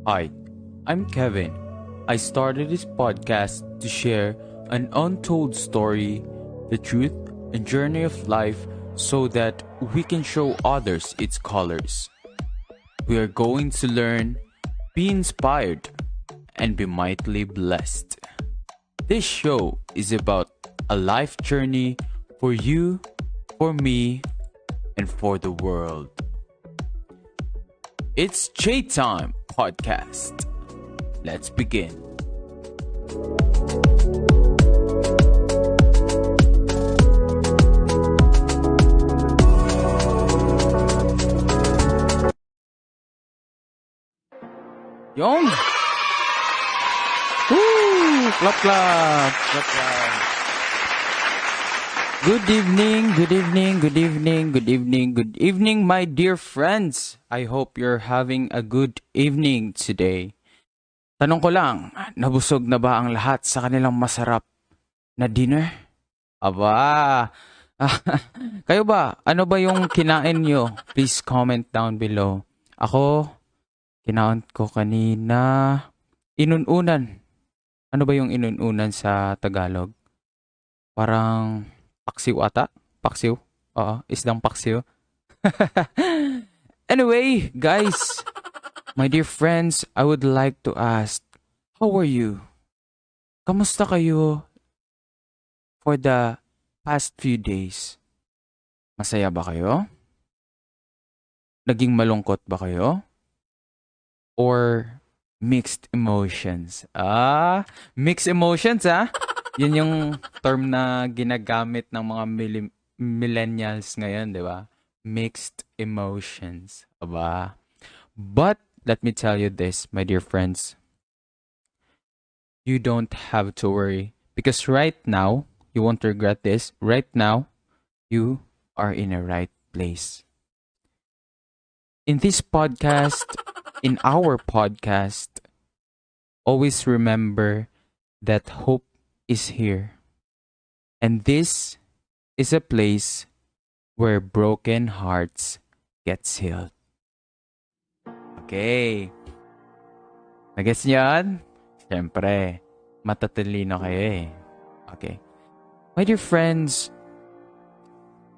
Hi, I'm Kevin. I started this podcast to share an untold story, the truth and journey of life so that we can show others its colors. We are going to learn, be inspired, and be mightily blessed. This show is about a life journey for you, for me, and for the world. It's Jaytime podcast. Let's begin. Yon! Woo! Clap, clap! Clap, clap! Good evening, good evening, good evening, good evening, good evening, my dear friends. I hope you're having a good evening today. Tanong ko lang, nabusog na ba ang lahat sa kanilang masarap na dinner? Aba, kayo ba? Ano ba yung kinain nyo? Please comment down below. Ako, kinain ko kanina, inununan. Ano ba yung inununan sa Tagalog? Parang paksiw ata? Paksiw? Oo, isdang paksiw. Anyway, guys, my dear friends, I would like to ask, how are you? Kamusta kayo for the past few days? Masaya ba kayo? Naging malungkot ba kayo? Or mixed emotions? Mixed emotions Yan yung term na ginagamit ng mga millennials ngayon, di ba? Mixed emotions. Aba. But, let me tell you this, my dear friends. You don't have to worry. Because right now, you won't regret this. Right now, you are in a right place. In this podcast, in our podcast, always remember that hope is here. And this is a place where broken hearts gets healed. Okay. Nag-gets niyo yan? Siyempre, matatalino kayo eh. Okay. My dear friends,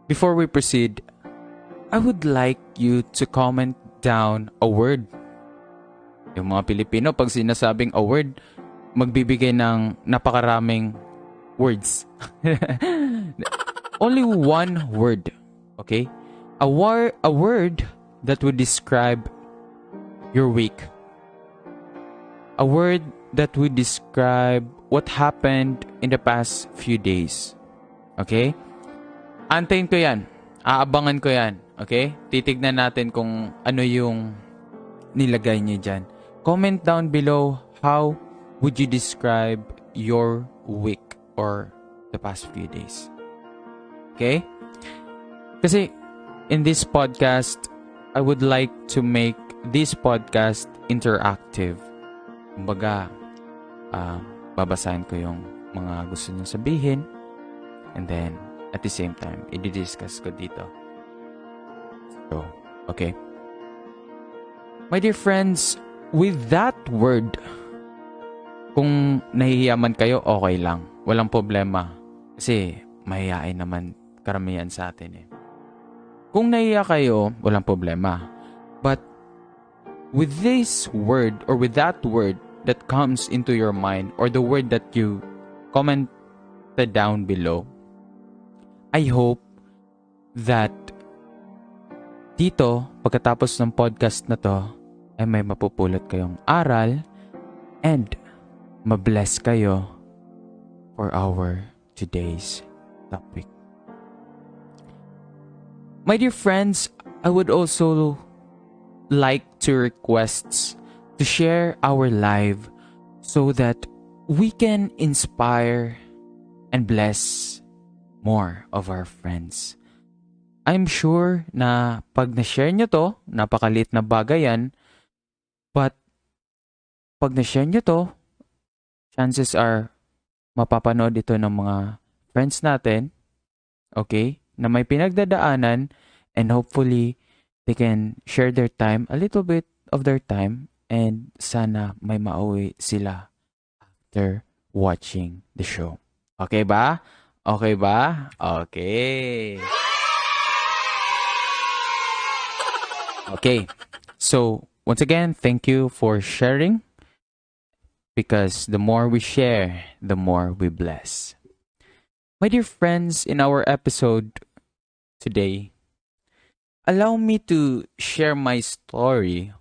before we proceed, I would like you to comment down a word. Yung mga Pilipino, pag sinasabing a word, magbibigay ng napakaraming words. Only one word, okay? A word that would describe your week. A word that would describe what happened in the past few days. Okay? Antayin ko yan. Aabangan ko yan. Okay? Titignan natin kung ano yung nilagay niyo dyan. Comment down below how would you describe your week or the past few days? Okay? Kasi in this podcast, I would like to make this podcast interactive. Kumbaga, babasahin ko yung mga gusto niyo sabihin and then at the same time, i-discuss ko dito. So, okay. My dear friends, with that word, kung nahihiya man kayo, okay lang. Walang problema. Kasi mahihain naman karamihan sa atin eh. Kung nahihiya kayo, walang problema. But with this word or with that word that comes into your mind or the word that you commented down below, I hope that dito, pagkatapos ng podcast na to, ay may mapupulot kayong aral and mabless kayo for our today's topic. My dear friends, I would also like to request to share our live so that we can inspire and bless more of our friends. I'm sure na pag na-share nyo to, napakalit na bagay yan, but pag na-share nyo to, chances are mapapanood ito ng mga friends natin, okay, na may pinagdadaanan and hopefully they can share their time, a little bit of their time and sana may mauwi sila after watching the show. Okay ba? Okay ba? Okay. Okay. So, once again, thank you for sharing, because the more we share, the more we bless. My dear friends, in our episode today, allow me to share my story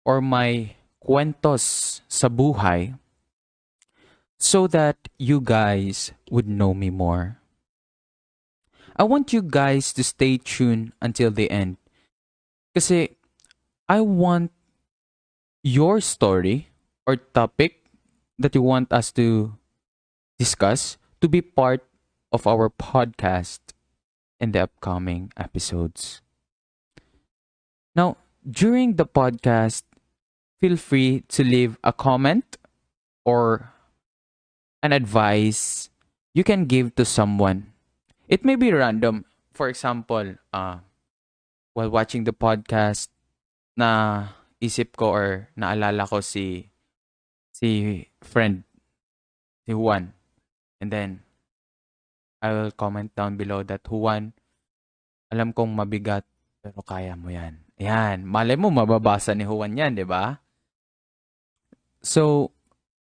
or my kwentos sa buhay so that you guys would know me more. I want you guys to stay tuned until the end kasi I want your story or topic that you want us to discuss to be part of our podcast in the upcoming episodes. Now, during the podcast, feel free to leave a comment or an advice you can give to someone. It may be random. For example, while watching the podcast, na isip ko or naalala ko si friend, si Juan. And then, I will comment down below that, Juan, alam kong mabigat, pero kaya mo yan. Ayan, malay mo mababasa ni Juan yan, di ba? So,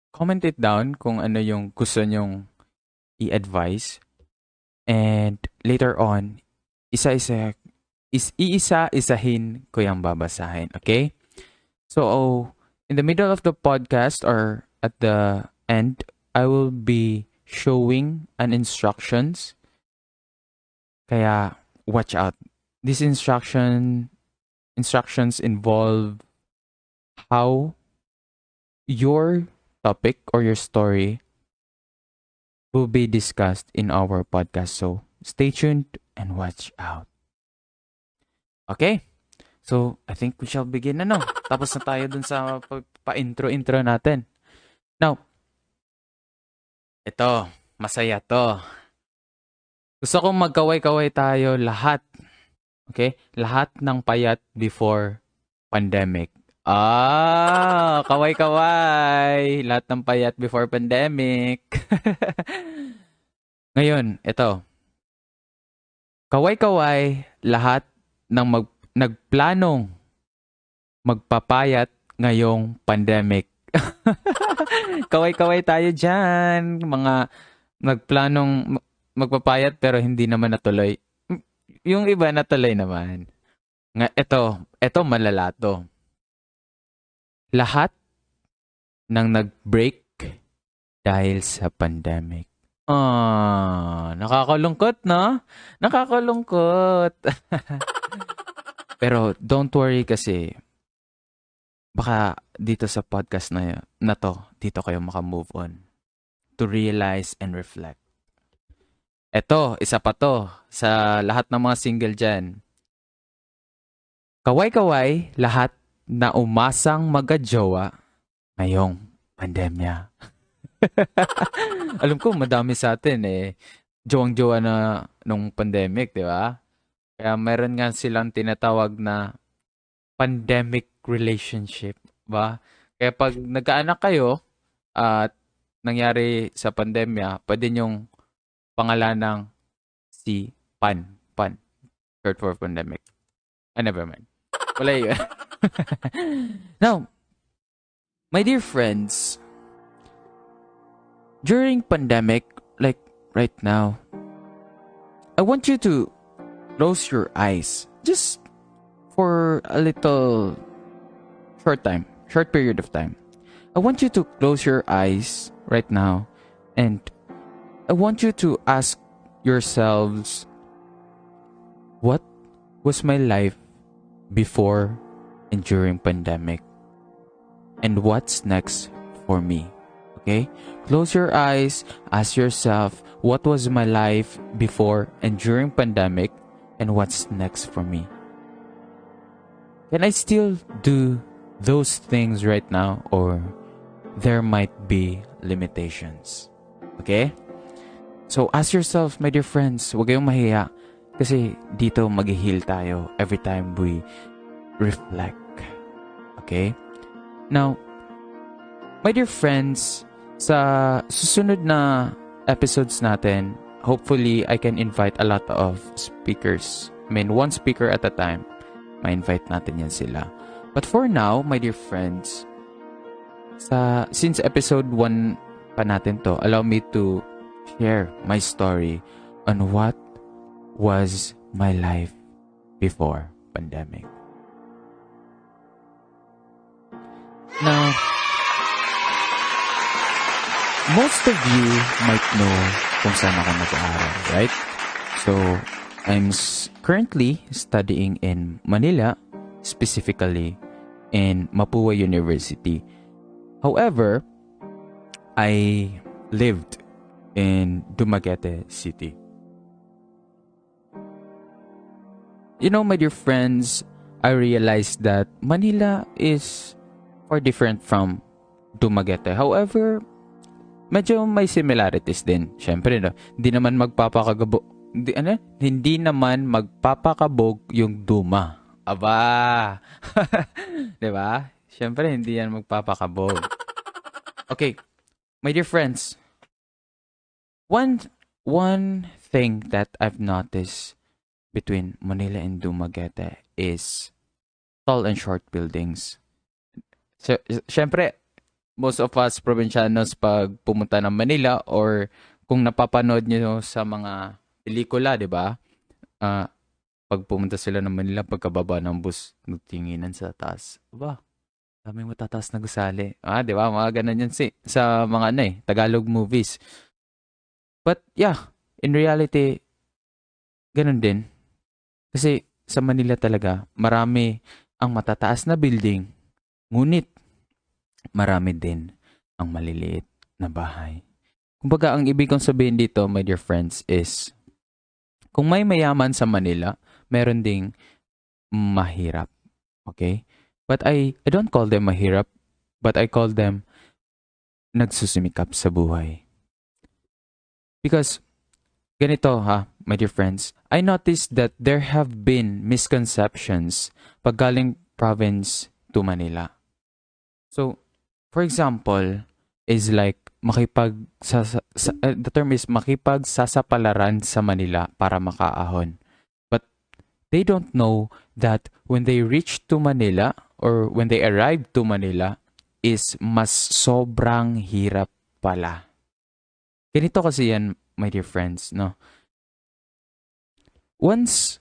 comment it down kung ano yung gusto nyong i-advise. And later on, iisa-isahin ko yung babasahin. Okay? So, in the middle of the podcast or at the end, I will be showing an instructions. Kaya, watch out. These instructions involve how your topic or your story will be discussed in our podcast. So, stay tuned and watch out. Okay? So, I think we shall begin na, no? Tapos na tayo dun sa pa-intro-intro natin. Now, ito, masaya to. Gusto kong magkaway-kaway tayo lahat. Okay? Lahat ng payat before pandemic. Kaway-kaway. Lahat ng payat before pandemic. Ngayon, ito. Kaway-kaway, lahat ng nagplanong magpapayat ngayong pandemic. Kaway-kaway tayo dyan. Mga nagplanong magpapayat pero hindi naman natuloy. Yung iba natuloy naman. Ito malala to. Lahat ng nag-break dahil sa pandemic. Nakakalungkot, no? Nakakalungkot. Pero don't worry kasi baka dito sa podcast na to, dito kayo maka-move on to realize and reflect. Eto, isa pa to sa lahat ng mga single dyan. Kaway-kaway, lahat na umasang magkajowa ngayong pandemya. Alam ko, madami sa atin jowang-jowa na nung pandemic, di ba? Kaya meron nga silang tinatawag na pandemic relationship, ba? Kaya pag nagkaanak kayo at nangyari sa pandemya, pwede nyong pangalan ng si Pan, short for pandemic. Never mind. Wala yun. Now, my dear friends, during pandemic, like right now, I want you to close your eyes just for a little short period of time. I want you to close your eyes right now and I want you to ask yourselves, what was my life before and during pandemic? And what's next for me? Okay? Close your eyes, ask yourself, what was my life before and during pandemic, and what's next for me? Can I still do those things right now, or there might be limitations? Okay? So ask yourself, my dear friends, huwag kayong mahiya kasi dito mag-heal tayo every time we reflect. Okay? Now, my dear friends, sa susunod na episodes natin, hopefully I can invite a lot of speakers. I mean, one speaker at a time. Ma-invite natin yan sila. But for now, my dear friends, since episode 1 pa natin to, allow me to share my story on what was my life before pandemic. Now, most of you might know kung saan ako nag-aaral, right? So, I'm currently studying in Manila, specifically in Mapua University. However, I lived in Dumaguete City. You know, my dear friends, I realized that Manila is far different from Dumaguete. However, medyo may similarities din. Siyempre, no? Hindi naman magpapakabog yung Duma. Aba! Diba? Siyempre, hindi yan magpapakabog. Okay, my dear friends, one thing that I've noticed between Manila and Dumaguete is tall and short buildings. So, siyempre, most of us provincianos pag pumunta ng Manila or kung napapanood nyo sa mga pelikula, di ba? Pag pumunta sila ng Manila, pagkababa ng bus, nagtinginan sa taas. Aba, daming matataas na gusali. Di ba? Mga ganun yan sa mga Tagalog movies. But yeah, in reality, ganun din. Kasi sa Manila talaga, marami ang matataas na building, ngunit marami din ang maliliit na bahay. Kumbaga, ang ibig kong sabihin dito, my dear friends, is kung may mayaman sa Manila, meron ding mahirap. Okay? But I don't call them mahirap, but I call them nagsusumikap sa buhay. Because, ganito my dear friends, I noticed that there have been misconceptions pag galing province to Manila. So, for example, is like the term is makipagsasapalaran sa Manila para makaahon. But they don't know that when they reach to Manila or when they arrive to Manila is mas sobrang hirap pala. Ganito kasi yan, my dear friends, no? Once,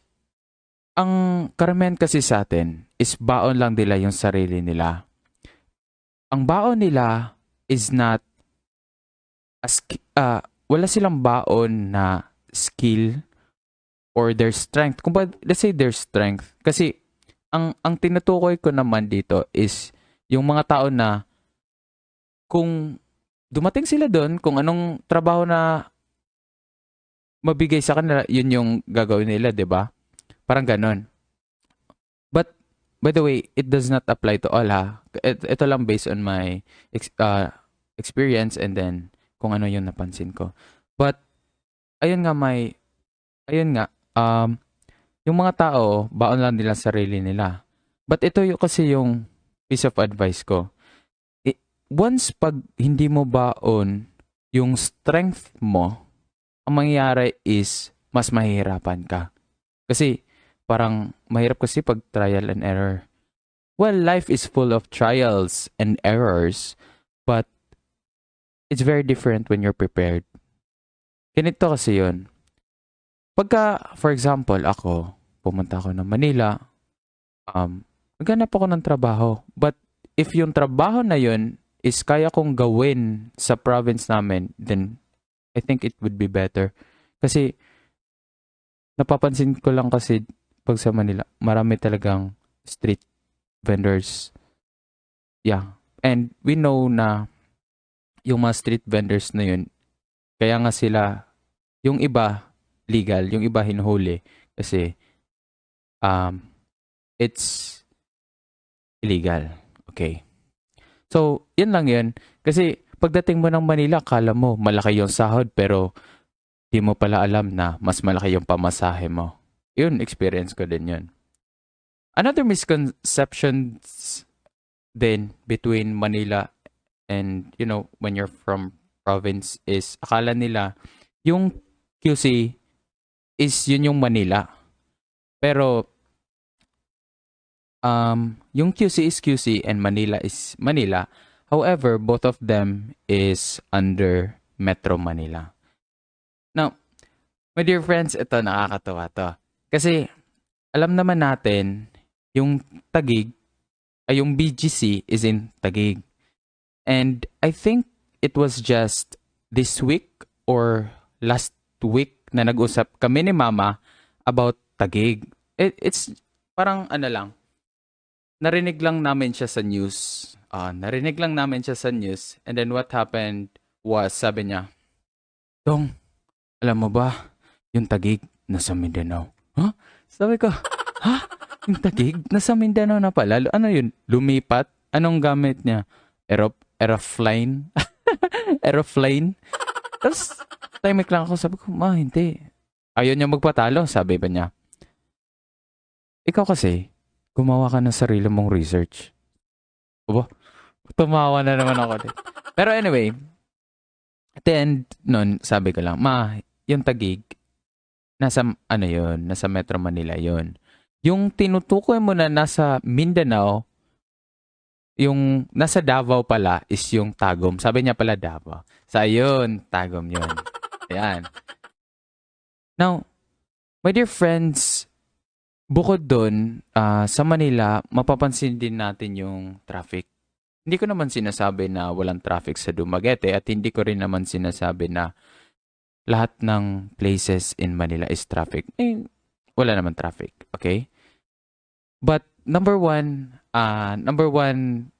ang karamihan kasi sa atin is baon lang nila yung sarili nila. Ang baon nila is not wala silang baon na skill or their strength. Let's say their strength. Kasi ang tinutukoy ko naman dito is yung mga tao na kung dumating sila doon, kung anong trabaho na mabigay sa kanila, yun yung gagawin nila, 'di ba? Parang ganon. But by the way, it does not apply to all Ito lang based on my experience and then kung ano yung napansin ko. But ayun nga yung mga tao baon lang nila sarili nila. But ito kasi yung piece of advice ko. Once pag hindi mo baon yung strength mo, ang mangyayari is mas mahihirapan ka. Kasi parang mahirap kasi pag trial and error. Well, life is full of trials and errors, but it's very different when you're prepared. Ganito kasi yun. Pagka, for example, pumunta ako ng Manila, naghanap ako ng trabaho. But if yung trabaho na yun is kaya kong gawin sa province namin, then I think it would be better. Kasi napapansin ko lang kasi pag sa Manila, marami talagang street vendors. Yeah. And we know na yung mga street vendors na yun, kaya nga sila, yung iba legal, yung iba hinuhuli kasi it's illegal. Okay. So, yun lang yun. Kasi pagdating mo ng Manila, kala mo malaki yung sahod pero di mo pala alam na mas malaki yung pamasahe mo. Yun, experience ko din yun. Another misconception din between Manila and, when you're from province is akala nila yung QC is yun yung Manila. Pero yung QC is QC and Manila is Manila. However, both of them is under Metro Manila. Now, my dear friends, ito nakakatawa to. Kasi alam naman natin yung Taguig ay yung BGC is in Taguig. And I think it was just this week or last week na nag-usap kami ni Mama about Taguig. It's parang ano lang, narinig lang namin siya sa news. Narinig lang namin siya sa news. And then what happened was, sabi niya, Dong, alam mo ba, yung Taguig nasa Mindanao. Huh? Sabi ko, ha? Yung Taguig nasa Mindanao na pala? Ano yun? Lumipat? Anong gamit niya? Aeroplane? Aeroplane? Tapos, timing lang ako. Sabi ko, ma, hindi. Ayaw niya magpatalo, sabi ba niya. Ikaw kasi, gumawa ka ng sarili mong research. Aba, tumawa na naman ako din. Pero anyway, at the end nun, sabi ko lang, ma, yung Taguig, nasa Metro Manila yun. Yung tinutukoy mo na nasa Mindanao, yung nasa Davao pala is yung Tagum. Sabi niya pala Davao. So, ayun, Tagum yun. Ayan. Now, my dear friends, bukod dun, sa Manila, mapapansin din natin yung traffic. Hindi ko naman sinasabi na walang traffic sa Dumaguete at hindi ko rin naman sinasabi na lahat ng places in Manila is traffic. Wala naman traffic, okay? But number one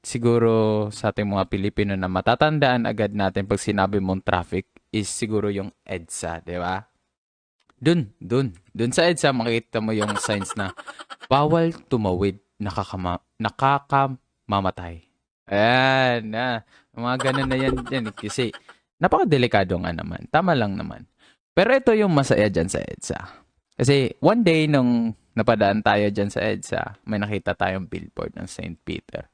siguro sa ating mga Pilipino na matatandaan agad natin pag sinabi mong traffic is siguro yung EDSA, di ba? Dun sa EDSA makikita mo yung signs na bawal tumawid, nakakamamatay. Ayan, mga ganun na yan kasi napakadelikado nga naman. Tama lang naman. Pero ito yung masaya dyan sa EDSA. Kasi one day nung napadaan tayo dyan sa EDSA, may nakita tayong billboard ng St. Peter.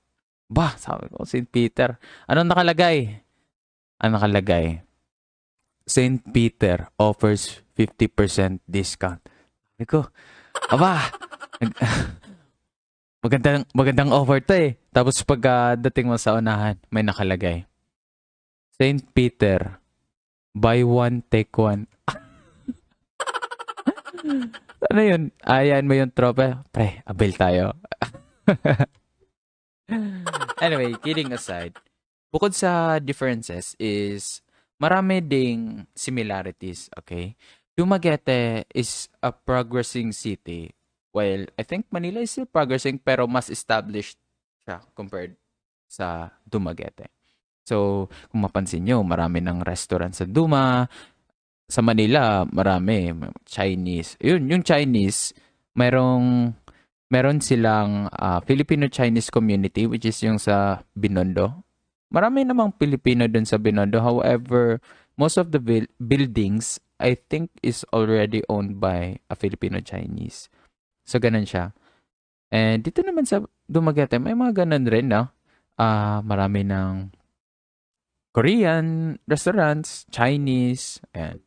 Sabi ko, St. Peter. Anong nakalagay? Ang nakalagay, St. Peter offers 50% discount. Sabi ko, magandang offer to eh. Tapos pag dating mo sa unahan, may nakalagay, St. Peter, buy one, take one. Ano yun? Ayan mo yung tropa. Pre, abil tayo. Anyway, kidding aside, bukod sa differences is marami ding similarities, okay? Dumaguete is a progressing city, while I think Manila is still progressing pero mas established siya compared sa Dumaguete. So, kung mapansin nyo, marami ng restaurant sa Duma. Sa Manila, marami. Chinese. Yung Chinese, meron silang Filipino-Chinese community, which is yung sa Binondo. Marami namang Pilipino dun sa Binondo. However, most of the buildings, I think, is already owned by a Filipino-Chinese. So, ganun siya. And dito naman sa Dumaguete, may mga ganun rin, no? Marami ng Korean restaurants, Chinese, ayan.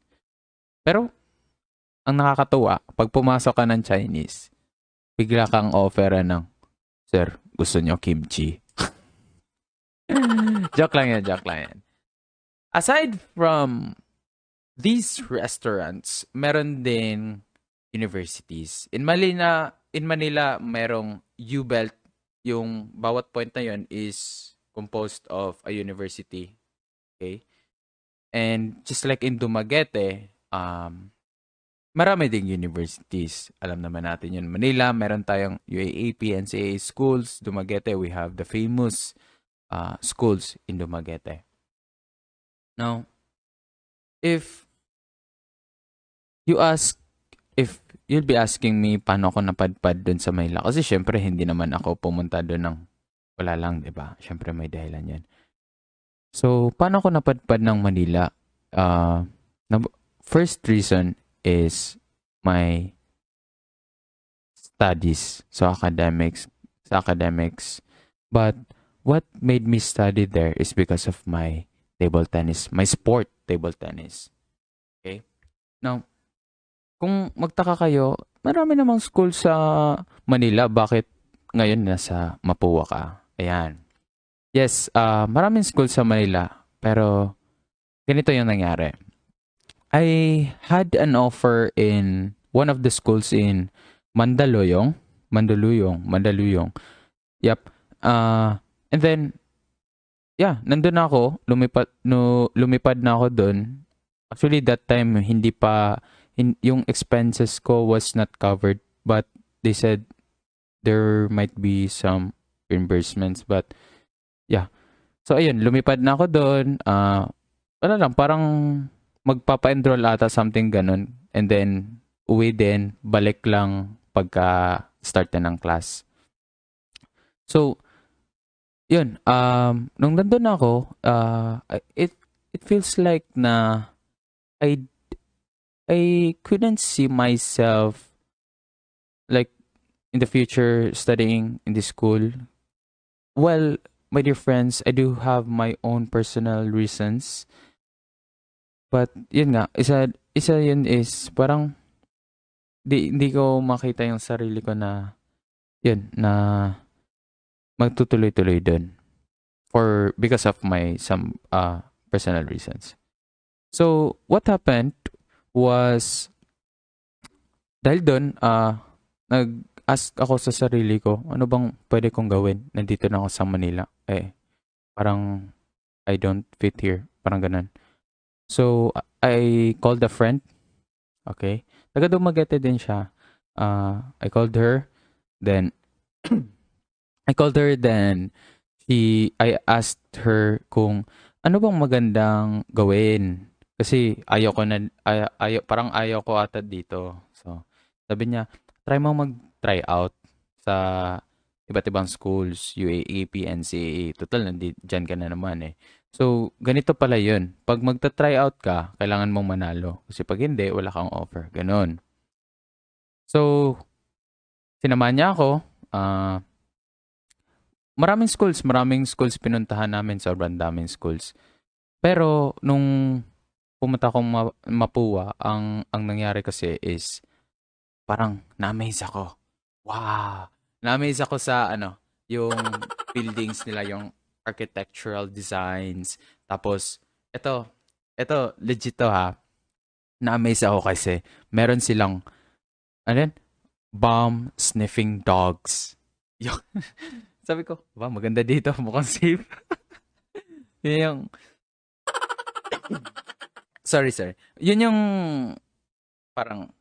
Pero, ang nakakatuwa, pag pumasok ka ng Chinese, bigla kang offeran ng, Sir, gusto nyo kimchi? Joke lang yan. Aside from these restaurants, meron din universities. In Manila, merong U-Belt. Yung bawat point na yon is composed of a university. Okay? And just like in Dumaguete, marami ding universities. Alam naman natin yun. Manila, meron tayong UAAP, NCAA schools. Dumaguete, we have the famous schools in Dumaguete. Now, if you'll be asking me paano ako napadpad dun sa Manila, kasi syempre hindi naman ako pumunta dun ng wala lang, di ba? Syempre may dahilan yan. So, paano ako napadpad ng Manila? First reason is my studies. Sa academics. But what made me study there is because of my table tennis, my sport, table tennis. Okay? Now, kung magtaka kayo, marami namang school sa Manila. Bakit ngayon nasa Mapua ka? Ayan. Yes, maraming school sa Manila. Pero, ganito yung nangyari. I had an offer in one of the schools in Mandaluyong. Mandaluyong. Yep. And then, yeah, nandun ako. Lumipad na ako dun. Actually, that time, hindi pa, yung expenses ko was not covered. But they said there might be some reimbursements. But, yeah. So, ayun, lumipad na ako dun. Wala lang, parang magpapa-enroll ata something ganun. And then, uwi din, balik lang pagka-start na ng class. So, yun, nung nandun ako, it feels like na I I couldn't see myself like in the future studying in this school. Well, my dear friends, I do have my own personal reasons. But yun nga, isa yun is parang hindi ko makita yung sarili ko na yun na magtutuloy-tuloy dun for because of my some personal reasons. So what happened was dahil doon nag-ask ako sa sarili ko, ano bang pwede kong gawin? Nandito na ako sa Manila. Parang I don't fit here. Parang ganun. So, I called a friend. Okay? Taga Dumaguete din siya. I called her. Then, I asked her kung ano bang magandang gawin. Kasi parang ayaw ko ata dito. So, sabi niya, try mo mag-try out sa iba't ibang schools, UAAP, NCAA. Total, dyan ka na naman eh. So, ganito pala yun. Pag magta-try out ka, kailangan mong manalo. Kasi pag hindi, wala kang offer. Ganon. So, sinamahan niya ako. Maraming schools pinuntahan namin. Sobrang daming schools. Pero, nung pumunta akong Mapua, ang nangyari kasi is, parang na-amaze ako. Wow! Na-amaze ako sa yung buildings nila, yung architectural designs. Tapos, ito, legit to ha. Na-amaze ako kasi meron silang, bomb sniffing dogs. Yung, sabi ko, wow, maganda dito. Mukhang safe. Yun yung, sorry. Yun yung, parang,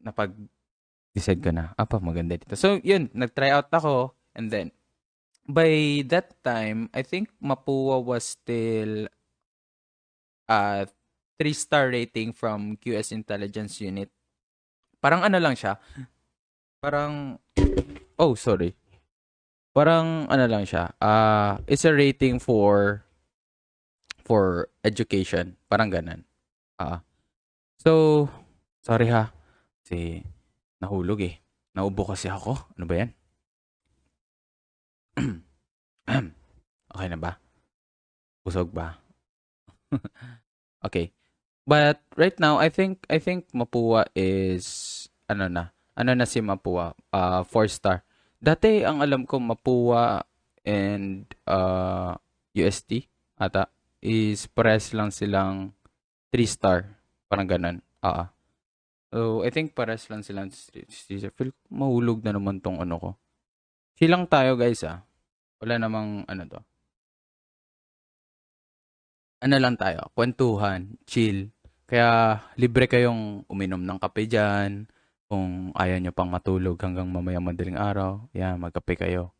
napag-decide ko na, maganda dito. So, yun, nag-try out ako. And then, by that time, I think Mapua was still 3-star rating from QS Intelligence Unit. Parang lang siya. Parang, sorry. Parang lang siya. It's a rating for education. Parang ganun. So, sorry ha. Kasi, nahulog eh. Naubo kasi ako. Ano ba yan? Okay na ba? Busog ba? Okay. But right now, I think Mapua is ano na si Mapua? 4-star. Dati ang alam ko Mapua and UST ata is pares lang silang 3-star. Parang ganun. So, I think pares lang silang 3-star. Feel ko mahulog na naman tong ko. Silang tayo guys Wala namang to. Lang tayo, kwentuhan, chill. Kaya libre kayong uminom ng kape dyan. Kung ayaw nyo pang matulog hanggang mamaya madaling araw, magkape kayo.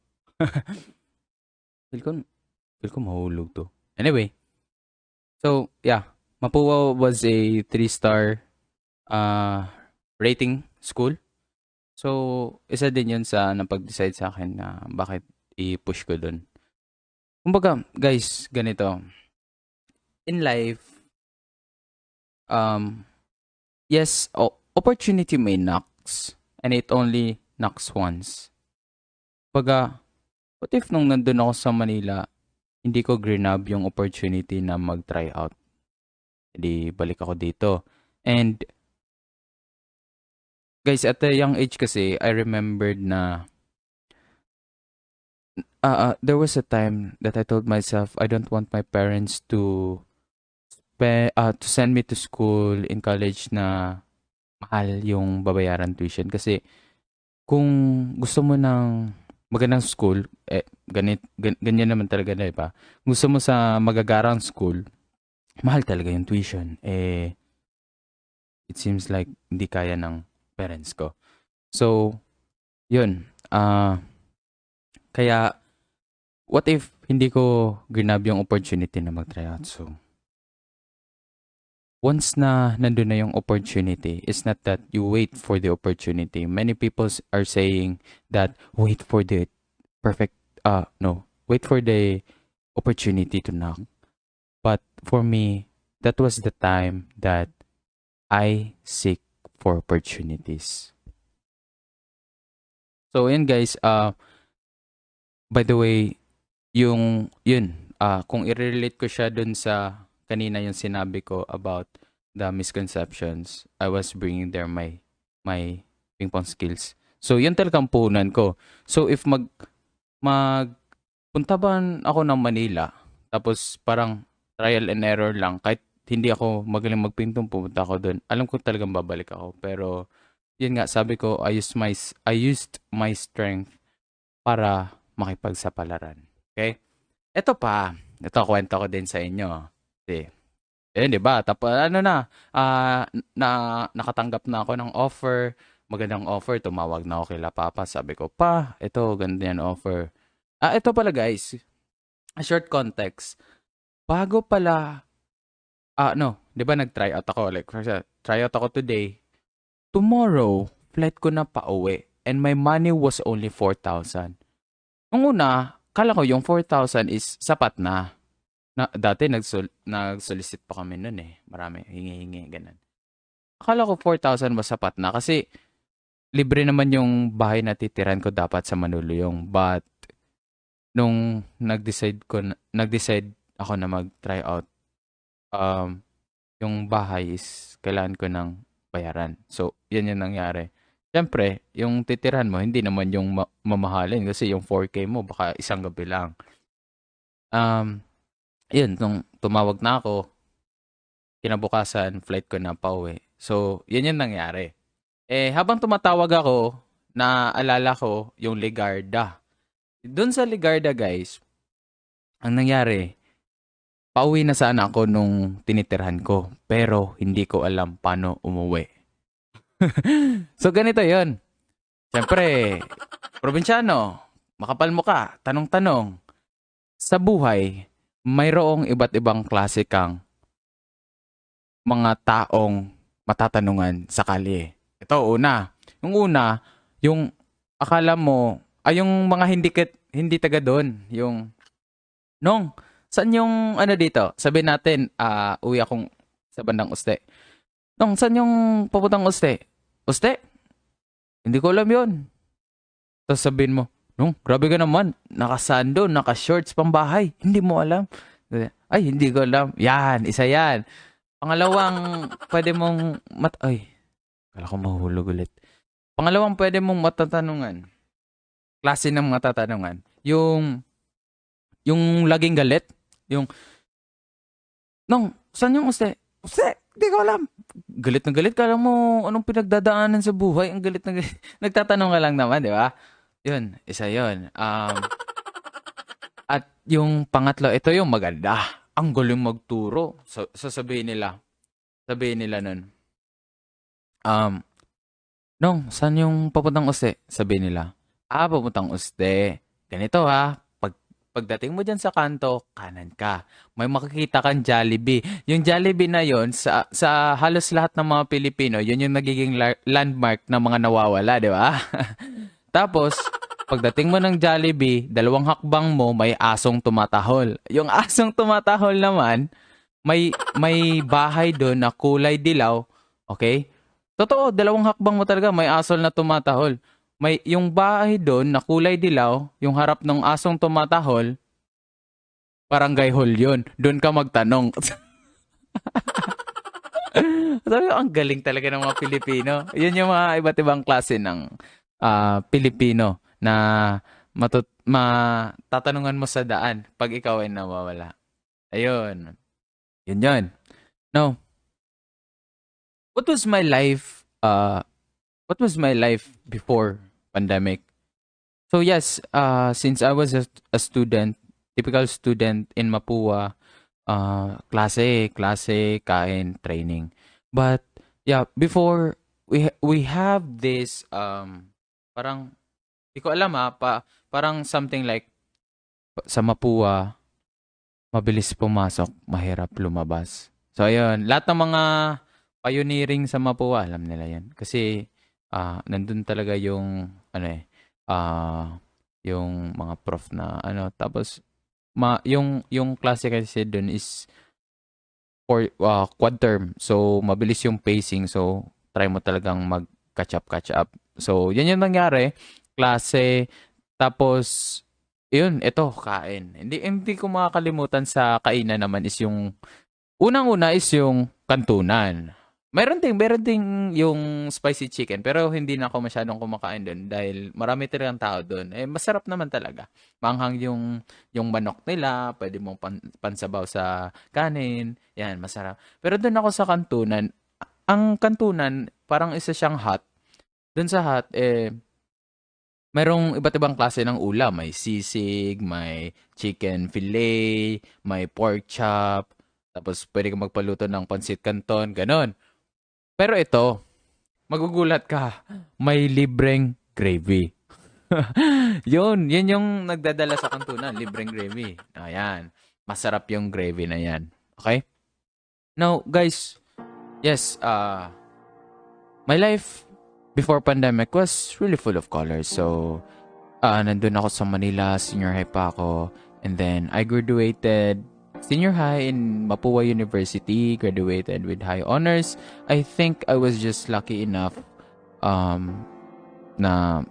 feel ko mahulog to. Anyway, so Mapua was a 3-star rating school. So, isa din yun sa napag-decide sa akin na bakit i-push ko dun. Kumbaga, guys, ganito. In life, yes, opportunity may knocks and it only knocks once. Kumbaga, what if nung nandun ako sa Manila, hindi ko grinab yung opportunity na mag-try out. Hindi balik ako dito. And guys, at a young age kasi, I remembered na there was a time that I told myself I don't want my parents to send me to school in college na mahal yung babayaran tuition kasi kung gusto mo ng magandang school, ganyan naman talaga na, ba? Gusto mo sa magagarang school, mahal talaga yung tuition. It seems like hindi kaya ng parents ko. So, yun. Kaya, what if hindi ko grinab yung opportunity na mag-try out? So, once na nandun na yung opportunity, it's not that you wait for the opportunity. Many people are saying that wait for the wait for the opportunity to knock. But for me, that was the time that I seek for opportunities. So, yun guys, by the way, kung i-relate ko siya dun sa kanina yung sinabi ko about the misconceptions, I was bringing there my ping pong skills. So, yun talagang punan ko. So, if punta ba ako ng Manila, tapos parang trial and error lang, kahit hindi ako magaling magpintong, pumunta ako doon, alam ko talagang babalik ako. Pero, yun nga, sabi ko, I used my strength para makipagsapalaran. Okay? Ito kwento ko din sa inyo. Kasi, di ba? Tapos, nakatanggap na ako ng offer, magandang offer, tumawag na ako kay Papa. Sabi ko, pa, ito, ganda yan offer. Ito pala guys, a short context. Bago pala, di ba nag-try out ako? Like, try out ako today. Tomorrow, flight ko na pauwi. And my money was only 4,000. Nung una, kala ko yung 4,000 is sapat na. Dati nag-solicit pa kami nun eh. Marami, hingi-hingi, ganun. Akala ko 4,000 ba sapat na kasi libre naman yung bahay na titiran ko dapat sa Manuluyong. But, nung nag-decide ako na mag-try out, yung bahay is kailangan ko ng bayaran. So, yan yung nangyari. Siyempre, yung titirahan mo, hindi naman yung mamahalin kasi yung 4K mo, baka isang gabi lang. Yun, nung tumawag na ako, kinabukasan, flight ko na pauwi. So, yun yung nangyari. Habang tumatawag ako, naalala ko yung Ligarda. Doon sa Ligarda, guys, ang nangyari, pauwi na sana ako nung tinitirhan ko, pero hindi ko alam paano umuwi. So, ganito yon. Siyempre, probinsyano, makapal mo ka, tanong-tanong. Sa buhay, mayroong iba't ibang klase kang mga taong matatanungan sa kalye. Ito, una. Yung una, yung akala mo, yung mga hindi taga doon. Yung, Nong, saan yung dito? Sabihin natin, uwi akong sa bandang Uste. Nong, saan yung papuntang Uste? Uste? Hindi ko alam yun. Tapos sabihin mo, Nong, grabe ka naman. Nakasando, naka-shorts pang bahay. Hindi mo alam. Ay, hindi ko alam. Yan, isa yan. Pangalawang, pwede mong kala ko mahulog ulit. Pangalawang, pwede mong matatanungan. Klase ng matatanungan. Yung laging galit. Yung, Nong, saan yung Uste? Uste, hindi ko alam. Galit na galit. Kala mo, anong pinagdadaanan sa buhay? Ang galit na galit. Nagtatanong ka lang naman, di ba? Yun, isa yun. At yung pangatlo, ito yung maganda. Ang galing magturo. Sabihin nila nun, Nong, saan yung papuntang Uste? Sabihin nila, papuntang Uste. Ganito ha, pagdating mo dyan sa kanto, kanan ka. May makikita kang Jollibee. Yung Jollibee na yon sa halos lahat ng mga Pilipino, yun yung nagiging landmark ng mga nawawala, di ba? Tapos, pagdating mo ng Jollibee, 2 hakbang mo, may asong tumatahol. Yung asong tumatahol naman, may bahay doon na kulay dilaw. Okay? Totoo, 2 hakbang mo talaga, may asol na tumatahol. May yung bahay doon na kulay dilaw, yung harap ng asong tumatahol, barangay hall yun. Doon ka magtanong. Sabi ko, ang galing talaga ng mga Pilipino. Yun yung mga iba't ibang klase ng Pilipino na tatanungan mo sa daan pag ikaw ay nawawala. Ayun. Yun yun. Now, what was my life before pandemic? So yes, since I was a student, typical student in Mapua, klase, kain, training. But yeah, before we have this parang di ko alam parang something like sa Mapua, mabilis pumasok, mahirap lumabas. So ayun, lahat ng mga pioneering sa Mapua, alam nila 'yan. Kasi nandun talaga yung ano ah yung mga prof na ano tapos yung klase kasi doon is for quad term. So mabilis yung pacing. So try mo talagang catch up. So yan yung nangyari. Klase tapos yun, ito kain. Hindi ko makakalimutan sa kainan naman is yung unang-una is yung kantunan. Meron ding yung spicy chicken pero hindi na ako masyadong kumakain doon dahil marami talagang tao doon. Eh masarap naman talaga. Manghang yung manok nila, pwede mong pansabaw sa kanin, yan masarap. Pero doon ako sa kantunan. Ang kantunan parang isa siyang hot. Doon sa hot merong iba't ibang klase ng ulam. May sisig, may chicken fillet, may pork chop, tapos pwede kang magpaluto ng pansit canton, ganon. Pero ito, magugulat ka, may libreng gravy. Yun yung nagdadala sa kantunan, libreng gravy. Ayan, masarap yung gravy na yan. Okay? Now, guys, yes, my life before pandemic was really full of colors. So, nandun ako sa Manila, senior high pa ako. And then, I graduated senior high in Mapua University, graduated with high honors. I think I was just lucky enough na,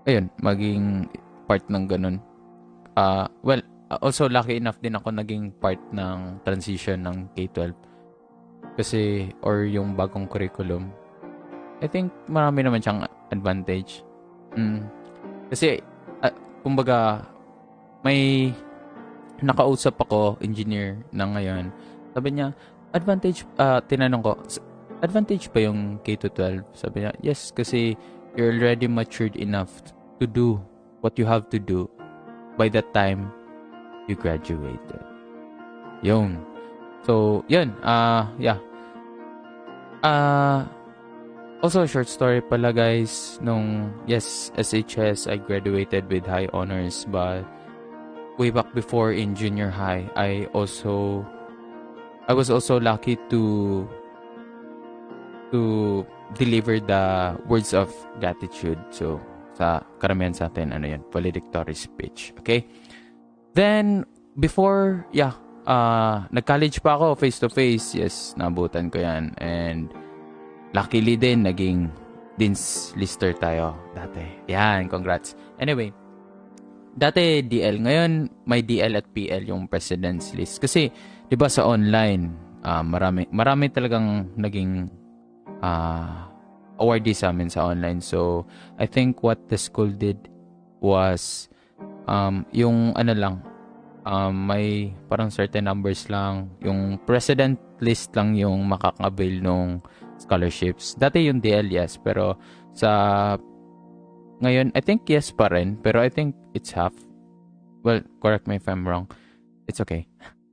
ayun, maging part ng ganun. Well, also lucky enough din ako naging part ng transition ng K-12. Kasi, or yung bagong curriculum. I think marami naman siyang advantage. Kasi, kumbaga, may nakausap ako, engineer na ngayon. Sabi niya, tinanong ko, advantage pa yung K-12? Sabi niya, yes, kasi you're already matured enough to do what you have to do by the time you graduated. Yun. So, yun. Yeah. Also, short story pala guys, yes, SHS, I graduated with high honors, but way back before in junior high, I was also lucky to deliver the words of gratitude. So, sa karamihan sa atin, valedictory speech. Okay? Then, before, nag-college pa ako, face-to-face. Yes, nabutan ko yan. And, luckily din, naging Dean's Lister tayo dati. Yan, congrats. Anyway, dati DL. Ngayon, may DL at PL yung President's List. Kasi, di ba sa online, marami talagang naging awardee sa amin sa online. So, I think what the school did was, yung may parang certain numbers lang. Yung President List lang yung makakabil nung scholarships. Dati yung DL, yes. Pero ngayon, I think yes pa rin. Pero I think it's half. Well, correct me if I'm wrong. It's okay.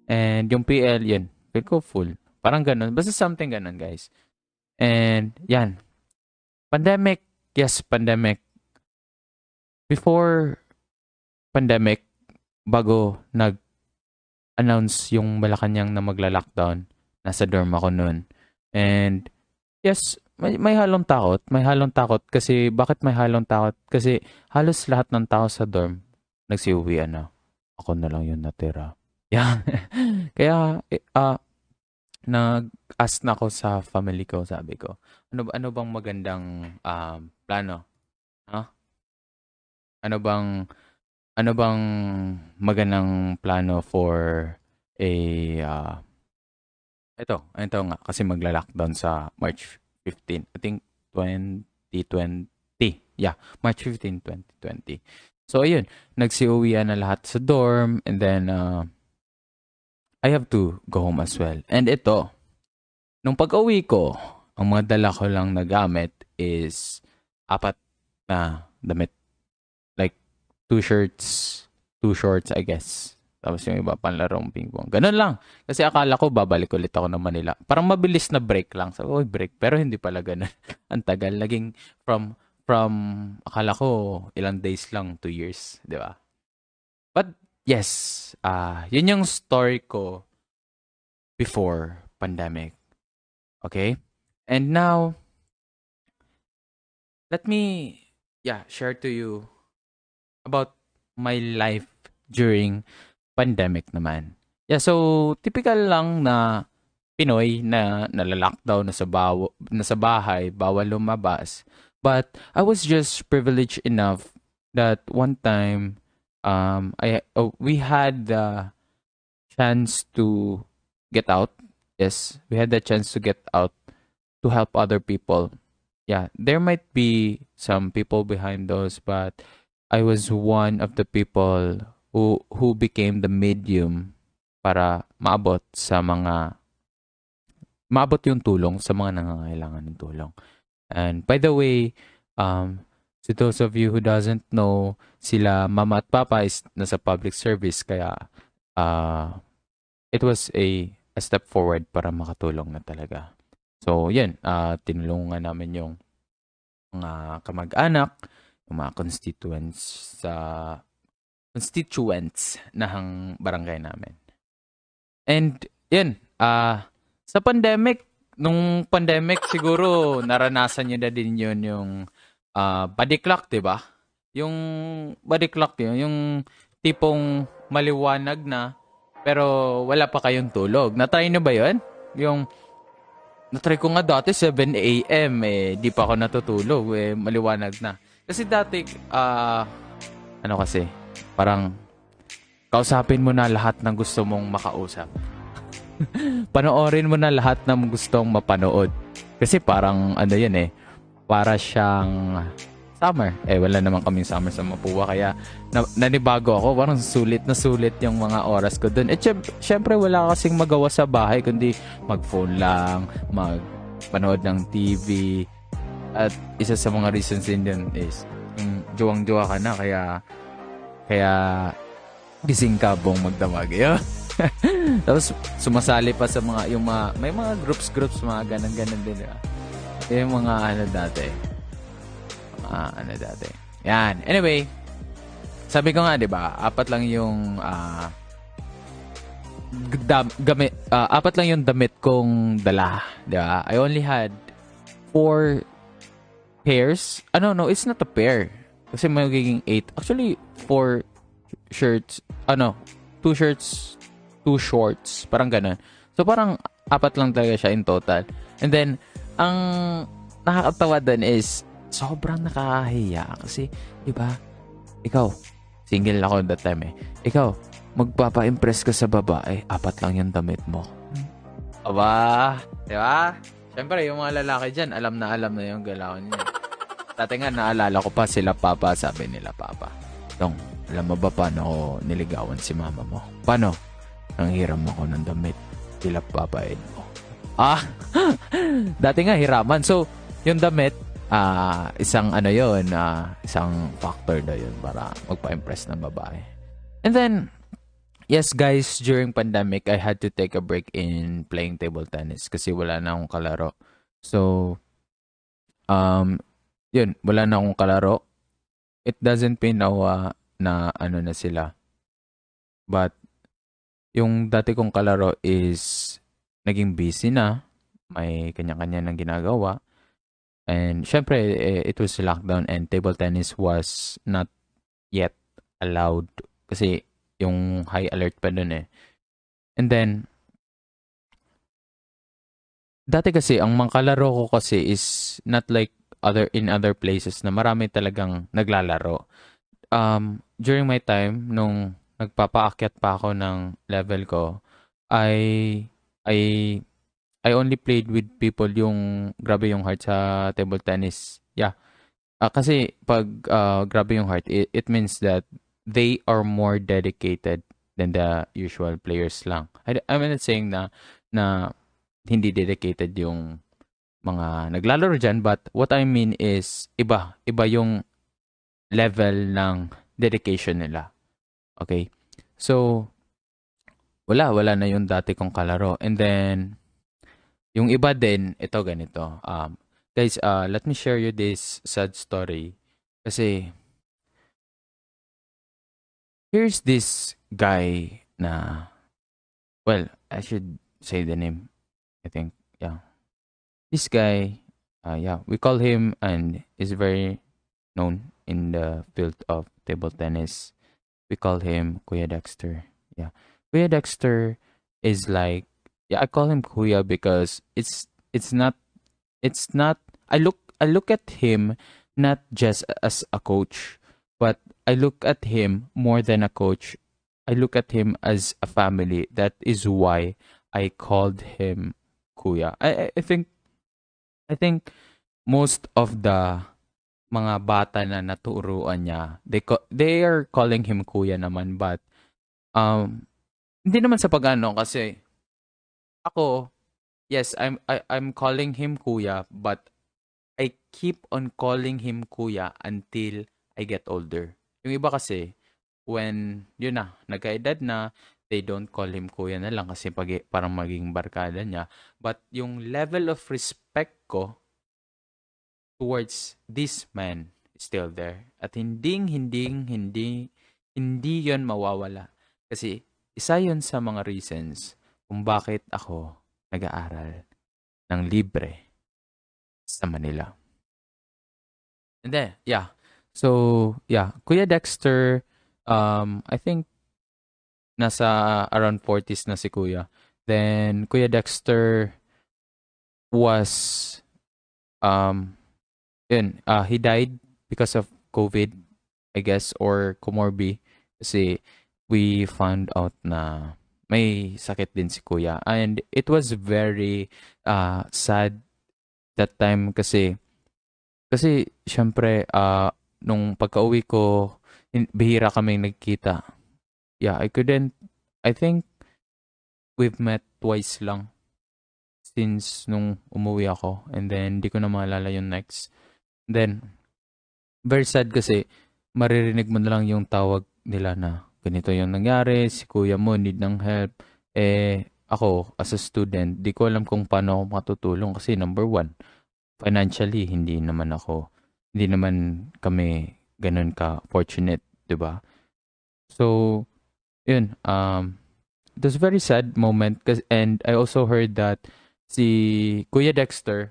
And yung PL, yun. Feel ko full. Parang ganun. Basta something ganun, guys. And, yan. Pandemic. Yes, pandemic. Before pandemic, bago nag-announce yung Malacanang na magla-lockdown, nasa dorm ako noon. And, yes, may halong takot. May halong takot kasi, bakit may halong takot? Kasi halos lahat ng tao sa dorm nagsiuwian na. Ako na lang yung natira. Yan. Kaya, nag-ask na ako sa family ko, sabi ko, ano bang magandang plano? Huh? Ano bang ano bang magandang plano for a ito nga kasi magla-lockdown sa March 15. I think 2020. Yeah, March 15, 2020. So ayun, nagsiuwian na lahat sa dorm and then I have to go home as well. And ito, nung pag-uwi ko, ang mga dala ko lang na gamit is apat na damit. Like, two shirts, two shorts, I guess. Tapos yung iba panlarong ping pong. Ganun lang. Kasi akala ko babalik ulit ako ng Manila. Parang mabilis na break lang. Sabi ko, break. Pero hindi pala ganun. Ang tagal. Naging from, akala ko ilang days lang, 2 years. Di ba? But, yes. Yun yung story ko before pandemic. Okay? And now, let me, share to you about my life during pandemic naman. Yeah, so typical lang na Pinoy na nala-lockdown na sa bahay, bawal lumabas. But I was just privileged enough that one time we had the chance to get out. Yes, we had the chance to get out to help other people. Yeah, there might be some people behind those, but I was one of the people who became the medium para maabot yung tulong sa mga nangangailangan ng tulong. And by the way, to those of you who doesn't know, sila mama at papa is nasa public service kaya it was a step forward para makatulong na talaga. So, yan, tinulungan namin yung mga kamag-anak, yung mga constituents ng barangay namin. And, yan, sa nung pandemic siguro naranasan niyo na din yun yung body clock, di ba? Yung body clock yun, yung tipong maliwanag na pero wala pa kayong tulog. Na-try niyo ba yun? Yung na-try ko nga dati 7 a.m. Di pa ako natutulog maliwanag na. Kasi dati kasi parang kausapin mo na lahat ng gusto mong makausap. Panoorin mo na lahat ng gustong mapanood. Kasi parang para siyang summer. Wala naman kaming summer sa Mapua kaya nanibago ako. Parang sulit na sulit yung mga oras ko doon. Syempre wala kasing magawa sa bahay kundi mag-phone lang, magpanood ng TV. At isa sa mga reasons din yun is juwang-juwa ka na kaya gising ka buong magdamag. Tapos sumasali pa sa may mga groups mga ganun din. Yung mga dati. Yan. Anyway, sabi ko nga 'di ba, apat lang yung damit kong dala, 'di ba? I only had 4 pairs. No, it's not a pair. Kasi magiging 8. Actually, 4 shirts. 2 shirts, 2 shorts, parang ganun. So parang apat lang talaga siya in total. And then ang nakakatawa doon is sobrang nakakahiya kasi, di ba? Ikaw, single ako that time Ikaw, magpapa-impress ka sa babae, apat lang yung damit mo. Aba, di ba? Siyempre, yung mga lalaki dyan, alam na yung galawan niya. Dati nga, naalala ko pa sila papa, sabi nila papa. Dong, alam mo ba paano ako niligawan si mama mo? Paano? Nang hiram ako ng damit, sila papain mo. Dati nga, hiraman. So, yung damit, isang isang factor na yun para magpa-impress ng babae. And then, yes guys, during pandemic, I had to take a break in playing table tennis kasi wala na akong kalaro. So, yun, wala na akong kalaro. It doesn't mean na na sila. But, yung dati kong kalaro is naging busy na. May kanya-kanya ng ginagawa. And syempre, it was lockdown and table tennis was not yet allowed kasi yung high alert pa dun And then, dati kasi, ang mga kalaro ko kasi is not like in other places na marami talagang naglalaro. during my time, nung nagpapaakyat pa ako ng level ko, I I I only played with people yung grabe yung heart sa table tennis. Yeah. Kasi 'pag, grabe yung heart, it means that they are more dedicated than the usual players lang. I'm not saying na hindi dedicated yung mga naglalaro diyan, but what I mean is iba yung level ng dedication nila, okay? So, wala na yung dati kong kalaro. And then, yung iba din, ito ganito. Guys, let me share you this sad story. Kasi, here's this guy na, well, I should say the name, I think. Yeah. This guy, yeah, we call him and is very known in the field of table tennis. We call him Kuya Dexter. Yeah. Kuya Dexter is like, yeah, I call him Kuya because it's not I look at him not just as a coach, but I look at him more than a coach. I look at him as a family. That is why I called him Kuya. I think most of the mga bata na naturuan niya, they are calling him Kuya naman, but hindi naman sa pag-ano kasi ako, yes, I'm calling him Kuya, but I keep on calling him Kuya until I get older. Yung iba kasi, when, yun na, nagkaedad na, they don't call him Kuya na lang kasi parang maging barkada niya. But yung level of respect ko towards this man is still there. At hindi yon mawawala. Kasi isa yon sa mga reasons kung bakit ako nag-aaral ng libre sa Manila. And then, yeah. So, yeah. Kuya Dexter, I think nasa around 40s na si Kuya. Then, Kuya Dexter was, he died because of COVID, I guess, or comorbid. Kasi we found out na may sakit din si Kuya. And it was very sad that time kasi syempre nung pagka-uwi ko bihira kaming nagkita. Yeah, I think we've met twice lang since nung umuwi ako, and then di ko na maalala yung next. Then very sad kasi maririnig mo na lang yung tawag nila na ganito yung nangyari, si kuya mo need ng help. Ako as a student, di ko alam kung paano ako matutulong kasi number one, financially hindi naman kami ganun ka fortunate, 'di ba? So, yun, it was a very sad moment and I also heard that si Kuya Dexter,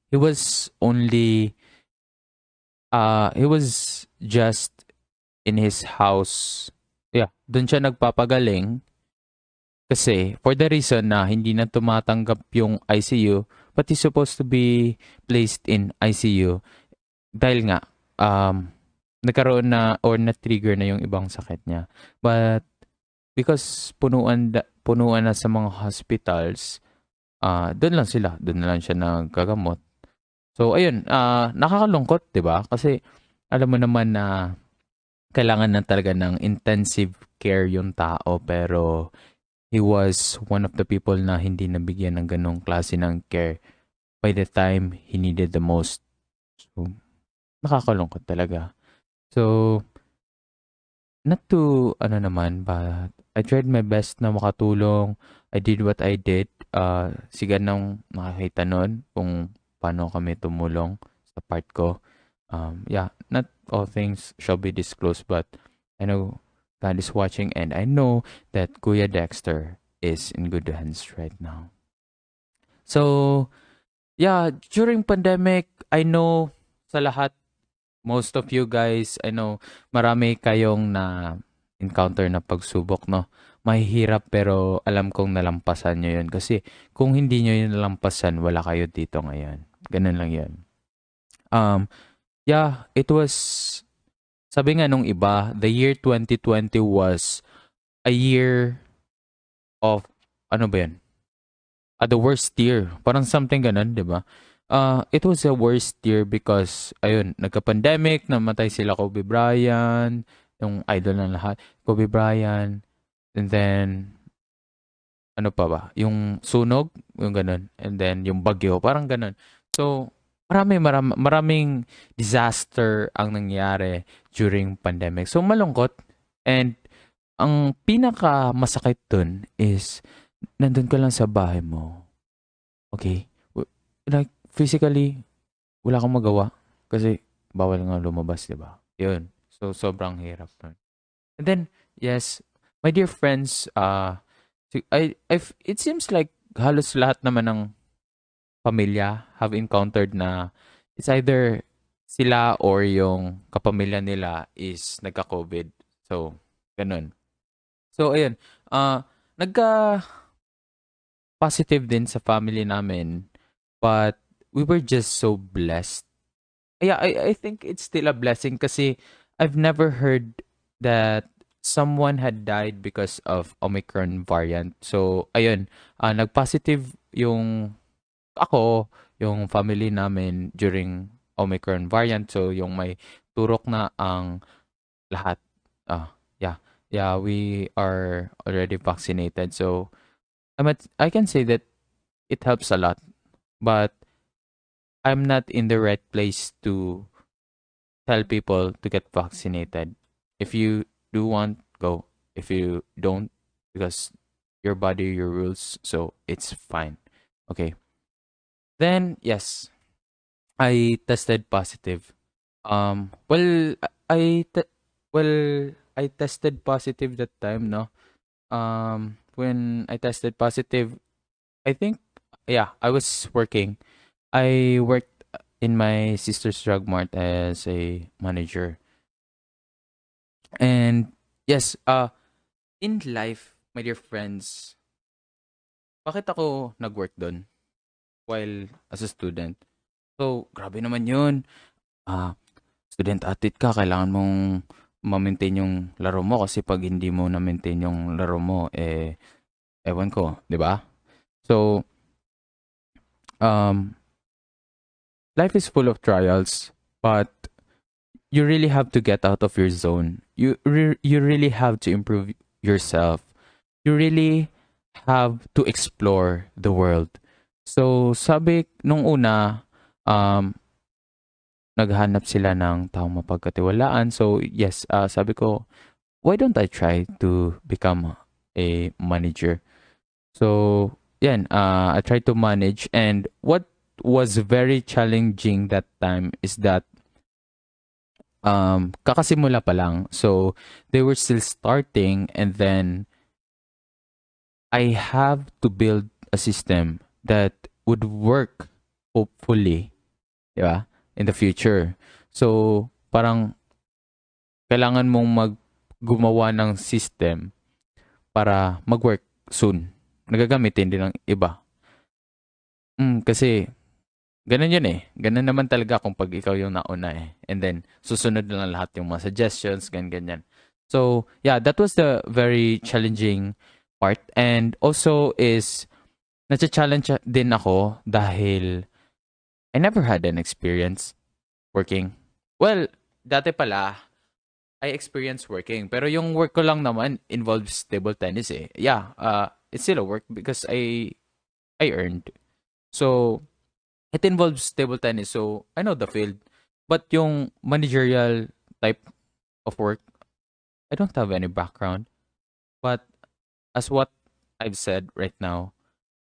he was only he was just in his house. Yeah, doon siya nagpapagaling kasi for the reason na hindi na tumatanggap yung ICU, but he's supposed to be placed in ICU dahil nga nagkaroon na or na-trigger na yung ibang sakit niya. But because punuan na sa mga hospitals, doon na lang siya naggagamot. So ayun, nakakalungkot, 'di ba? Kasi alam mo naman na kailangan na talaga ng intensive care yung tao, pero he was one of the people na hindi nabigyan ng ganong klase ng care by the time he needed the most. So, nakakalungkot talaga. So, not to, ano naman, but I tried my best na makatulong. I did what I did. Siga nang makakita nun kung paano kami tumulong sa part ko. Yeah, not all things shall be disclosed, but I know God is watching and I know that Kuya Dexter is in good hands right now. So, yeah, during pandemic, I know sa lahat, most of you guys, I know marami kayong na encounter na pagsubok, no? Mahihirap pero alam kong nalampasan nyo yun. Kasi kung hindi nyo yun nalampasan, wala kayo dito ngayon. Ganun lang yun. Yeah, it was Sabi nga nung iba, the year 2020 was a year of, ano ba yan? The worst year. Parang something ganun, di ba? It was a worst year because, ayun, nagka-pandemic, namatay sila Kobe Bryant, yung idol ng lahat, Kobe Bryant, and then, ano pa ba? Yung sunog, yung ganun. And then, yung bagyo, parang ganun. So, maraming disaster ang nangyari during pandemic. So, malungkot. And, ang pinaka masakit dun is, nandun ka lang sa bahay mo. Okay? Like, physically, wala kang magawa. Kasi, bawal nga lumabas, di ba? Yun. So, sobrang hirap nun. And then, yes, my dear friends, it seems like halos lahat naman ng pamilya have encountered na it's either sila or yung kapamilya nila is nagka-COVID. So, ganun. So, ayun. Nagka-positive din sa family namin. But, we were just so blessed. Yeah, I think it's still a blessing kasi I've never heard that someone had died because of Omicron variant. So, ayun, nag-positive yung ako, yung family namin during Omicron variant. So, yung may turok na ang lahat. Yeah. Yeah, we are already vaccinated. So, I can say that it helps a lot. But, I'm not in the right place to tell people to get vaccinated. If you do want, go. If you don't, because your body, your rules, so it's fine. Okay. Then yes, I tested positive. Well, I tested positive that time, no. When I tested positive, I think, yeah, I was working. I worked in my sister's drug mart as a manager. And yes, in life, my dear friends, bakit ako nag-work doon while as a student? So, grabe naman yun. Ah, student athlete ka, kailangan mong ma-maintain yung laro mo kasi pag hindi mo na-maintain yung laro mo, ewan ko, di ba? So, um, life is full of trials, but you really have to get out of your zone. You really have to improve yourself. You really have to explore the world. So, sabi nung una, um, naghanap sila ng taong mapagkatiwalaan. So, yes, sabi ko, why don't I try to become a manager? So, yan, I tried to manage. And what was very challenging that time is that kakasimula pa lang. So, they were still starting and then I have to build a system that would work, hopefully, di ba, in the future. So, parang kailangan mong gumawa ng system para mag-work soon. Nagagamitin din ng iba. Kasi, ganun yun eh. Ganun naman talaga kung pag ikaw yung nauna eh. And then, susunod na lang lahat yung mga suggestions, ganyan. So, yeah, that was the very challenging part. And also is, nasa-challenge din ako dahil I never had an experience working. Well, dati pala, I experienced working. Pero yung work ko lang naman involves table tennis eh. Yeah, it's still a work because I earned. So, it involves table tennis. So, I know the field. But yung managerial type of work, I don't have any background. But as what I've said right now,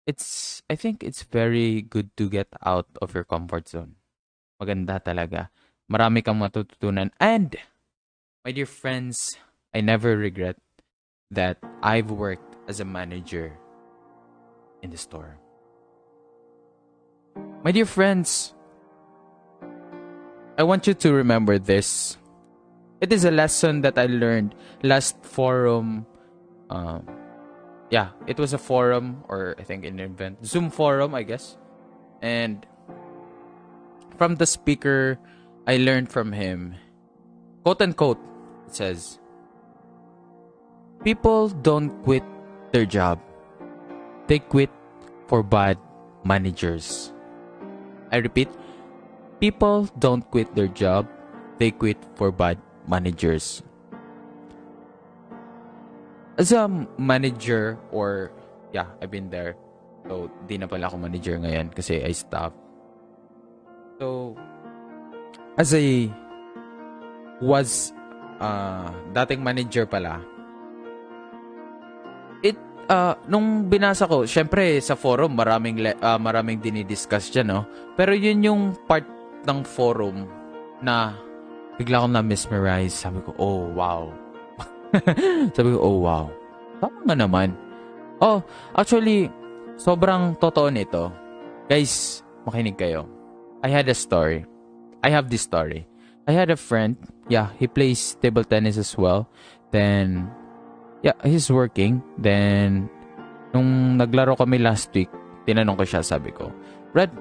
I think it's very good to get out of your comfort zone. Maganda talaga. Marami kang matututunan. And, my dear friends, I never regret that I've worked as a manager in the store. My dear friends, I want you to remember this. It is a lesson that I learned last forum. It was a forum or I think an event. Zoom forum, I guess. And from the speaker, I learned from him quote unquote, it says, people don't quit their job. They quit for bad managers. I repeat, people don't quit their job. They quit for bad managers. As a manager, or yeah, I've been there. So, di na pala ako manager ngayon kasi I stopped. So, as a dating manager pala, nung binasa ko, syempre sa forum maraming dinidiscuss dyan, no? Pero yun yung part ng forum na bigla akong na-mesmerize. Sabi ko, oh wow. Sabi ko, oh wow. Tama nga naman. Oh, actually, sobrang totoo nito. Guys, makinig kayo. I have this story. I had a friend, yeah, he plays table tennis as well. Then, yeah, he's working. Then, nung naglaro kami last week, tinanong ko siya, sabi ko, Brad,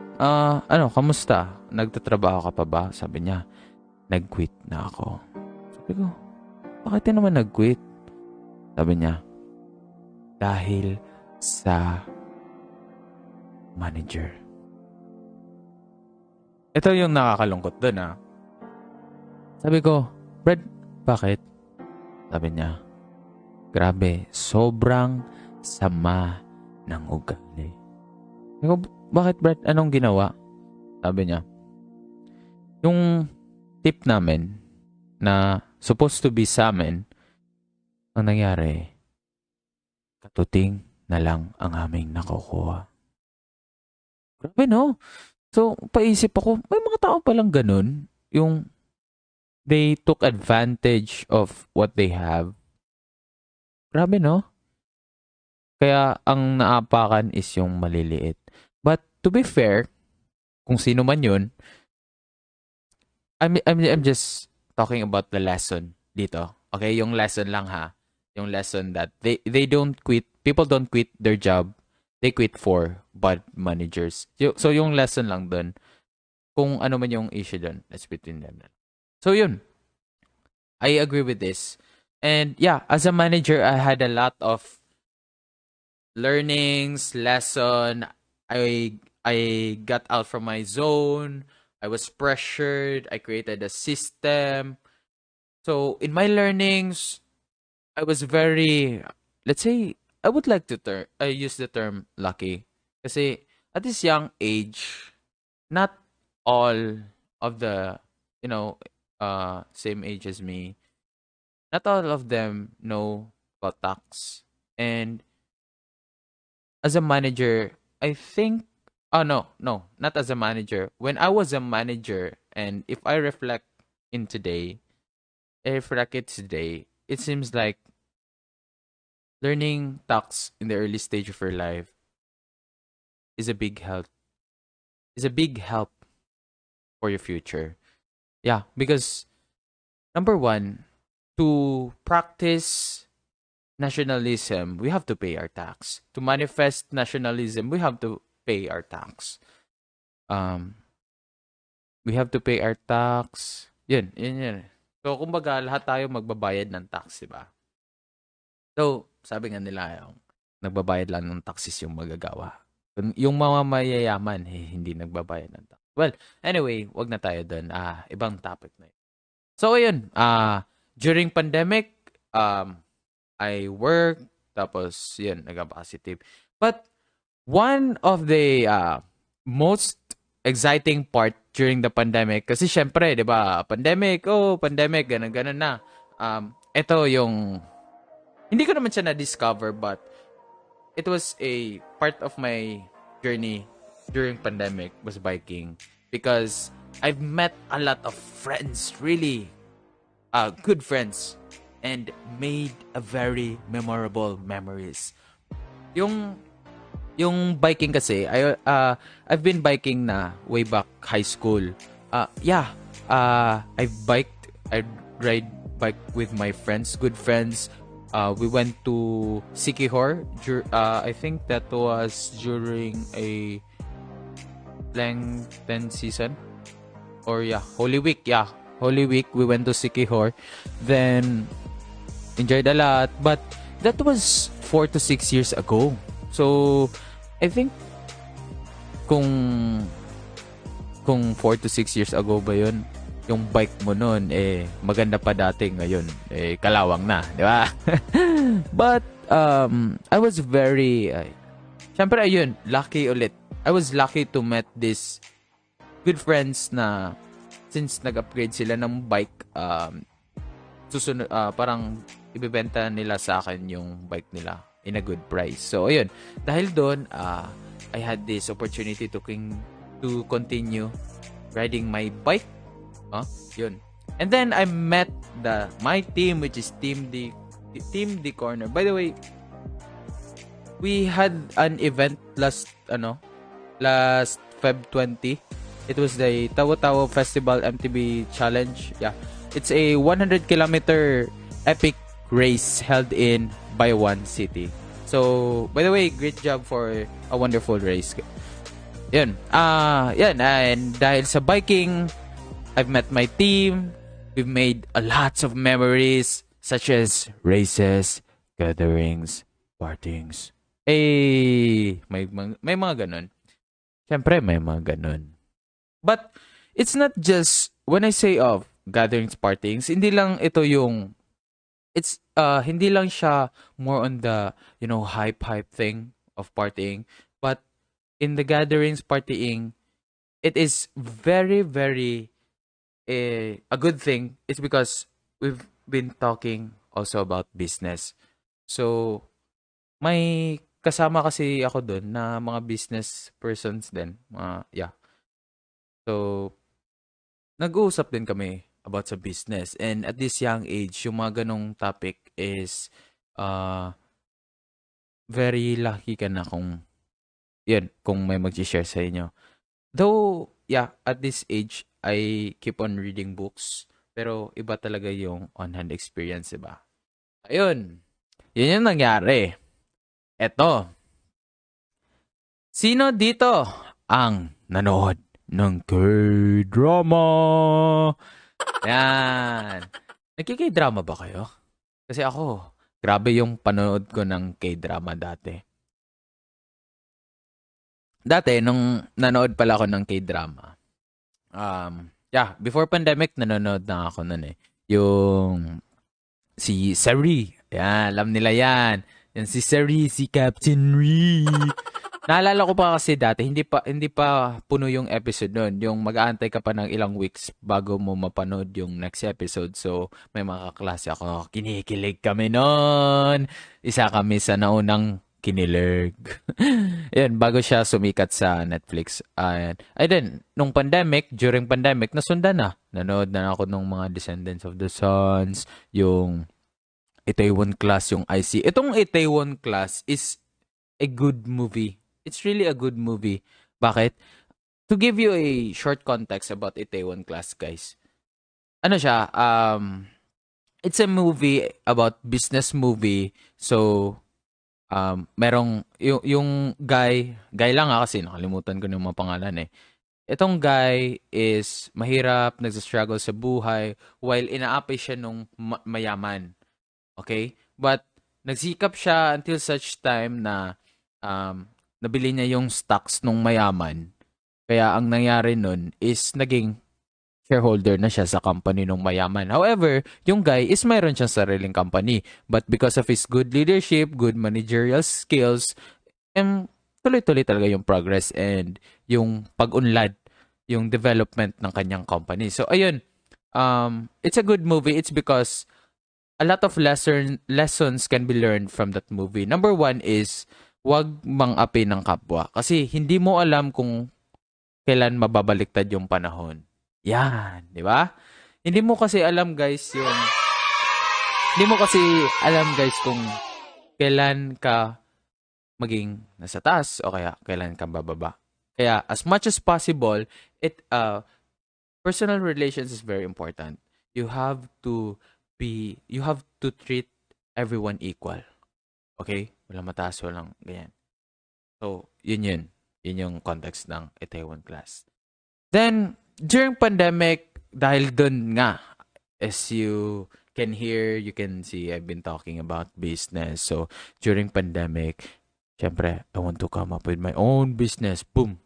kamusta? Nagtatrabaho ka pa ba? Sabi niya, nag-quit na ako. Sabi ko, bakit ka naman nag-quit? Sabi niya, dahil sa manager. Ito yung nakakalungkot dun, ha? Sabi ko, Brad, bakit? Sabi niya, grabe, sobrang sama ng ugali. Sabi ko, bakit Brad? Anong ginawa? Sabi niya, yung tip namin na supposed to be sa amin, ang nangyari, katuting na lang ang aming nakukuha. Grabe, no? So, paisip ako, may mga tao palang ganun, yung they took advantage of what they have. Grabe, no? Kaya ang naapakan is yung maliliit. But to be fair, kung sino man yun, I'm just talking about the lesson dito. Okay, yung lesson lang ha. Yung lesson that they don't quit, people don't quit their job. They quit for bad managers. So yung lesson lang dun, kung ano man yung issue dun, that's between them. So yun, I agree with this. And yeah, as a manager, I had a lot of learnings, lesson. I got out from my zone. I was pressured. I created a system. So in my learnings, I was very, let's say, I would like to use the term lucky. Kasi at this young age, not all of the, same age as me, not all of them know about tax. And as a manager, I think, no, not as a manager. When I was a manager, and if I reflect it today, it seems like learning tax in the early stage of your life is a big help. Is a big help for your future. Yeah, because number one, to practice nationalism, we have to pay our tax. To manifest nationalism, we have to pay our tax. We have to pay our tax. Yun. So, kumbaga, lahat tayo magbabayad ng tax, diba? So, sabi nga nila, yung nagbabayad lang ng taxes yung magagawa. Yung mga mayayaman, hindi nagbabayad ng tax. Well, anyway, wag na tayo dun. Ibang topic na yun. So, ayun. During pandemic, I work, tapos, yun, nagka-positive. But, one of the most exciting part during the pandemic, kasi syempre, di ba, pandemic, ganun na. Ito yung, hindi ko naman siya na-discover, but it was a part of my journey during pandemic was biking. Because I've met a lot of friends, really good friends, and made a very memorable memories. Yung biking kasi, I've been biking na way back high school. I've biked. I ride bike with my friends, good friends. We went to Sikihor. I think that was during a Lenten season. Or Holy Week. Yeah, Holy Week, we went to Sikihor. Then, enjoyed a lot. But, that was 4 to 6 years ago. So, I think, kung 4 to 6 years ago ba yun, yung bike mo nun, maganda pa dati ngayon. Kalawang na, di ba? But, I was very, syempre, ayun, lucky ulit. I was lucky to met this good friends na since nag-upgrade sila ng bike, susunod, parang ibebenta nila sa akin yung bike nila in a good price. So, ayun, dahil doon, I had this opportunity to continue riding my bike. Yun. And then I met my team, which is Team D Corner. By the way, we had an event last Feb 20. It was the Tawo Festival MTB Challenge. Yeah. It's a 100-kilometer epic race held in Baywan City. So, by the way, great job for a wonderful race. Yun. Yan. And dahil sa biking, I've met my team. We've made lots of memories, such as races, gatherings, partings. May mga ganun. Siyempre, may mga ganun. But, it's not just, when I say of gatherings, partings, hindi lang ito yung, hindi lang siya more on the, hype thing of partying. But, in the gatherings, partying, it is very, very a good thing. It's because we've been talking also about business. So, may kasama kasi ako doon na mga business persons din. So, nag-uusap din kami about sa business. And at this young age, yung mga ganong topic is very lucky ka na kung may mag-share sa inyo. Though, at this age, I keep on reading books. Pero iba talaga yung on-hand experience, diba? Ayun. Yun yung nangyari. Eto. Sino dito ang nanood ng K-drama? Yan. Nagki-K-drama ba kayo? Kasi ako, grabe yung panood ko ng K-drama dati. Dati, nung nanood pala ako ng K-drama, before pandemic, nanonood na ako nun yung si Sari. Yan, alam nila yan. Yan si Sari, si Captain Rick. Naalala ko pa kasi dati, hindi pa puno yung episode nun. Yung mag-aantay ka pa ng ilang weeks bago mo mapanood yung next episode. So, may mga kaklase ako, kinikilig kami nun. Isa kami sa naunang kinilig. Yan, bago siya sumikat sa Netflix. Ay din, during pandemic, nasundan na. Nanood na ako ng mga Descendants of the Suns, yung Itaewon Class, yung IC. Itong Itaewon Class is a good movie. It's really a good movie. Bakit? To give you a short context about Itaewon Class, guys. Ano siya? It's a movie about business movie. So, merong yung guy lang kasi nakalimutan ko ng mga pangalan Itong guy is mahirap, nagsa-struggle sa buhay while inaapay siya nung mayaman. Okay? But nagsikap siya until such time na nabili niya yung stocks nung mayaman. Kaya ang nangyari nun is naging shareholder na siya sa company nung mayaman. However, yung guy is mayroon siyang sariling company. But because of his good leadership, good managerial skills, tuloy-tuloy talaga yung progress and yung pag-unlad, yung development ng kanyang company. So, ayun. It's a good movie. It's because a lot of lessons can be learned from that movie. Number one is, wag mang-api ng kapwa. Kasi hindi mo alam kung kailan mababaliktad yung panahon. Yan, di ba? Hindi mo kasi alam guys kung kailan ka maging nasa taas o kaya kailan ka bababa. Kaya as much as possible, personal relations is very important. You have to treat everyone equal. Okay? Walang mataas, walang ganyan. So, yun yung context ng Itaewon Class. Then, during pandemic, dahil dun nga, as you can hear, you can see, I've been talking about business. So, during pandemic, syempre, I want to come up with my own business. Boom!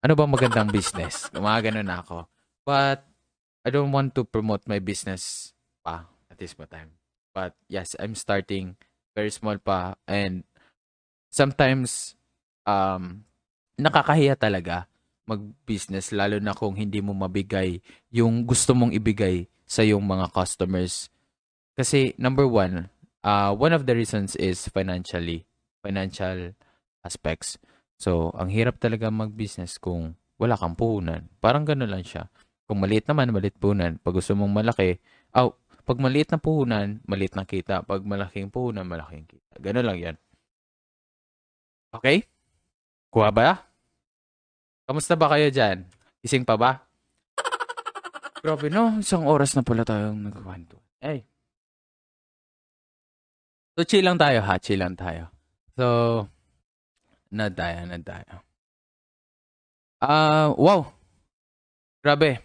Ano ba magandang business? Mga ganun na ako. But, I don't want to promote my business pa at this time. But, yes, I'm starting very small pa. And, sometimes, um, nakakahiya talaga mag-business lalo na kung hindi mo mabigay yung gusto mong ibigay sa yung mga customers. Kasi number one of the reasons is financial aspects. So, ang hirap talaga mag-business kung wala kang puhunan. Parang gano'n lang siya. Kung maliit naman, maliit puhunan. Pag gusto mong malaki, pag maliit na puhunan, maliit na kita. Pag malaking puhunan, malaking kita. Gano'n lang yan. Okay? Kuha ba? Kamusta ba kayo dyan? Gising pa ba? Grabe no, isang oras na pala tayong nagkwento. Ay. So, chill lang tayo ha, chill lang tayo. So, na tayo. Wow, grabe.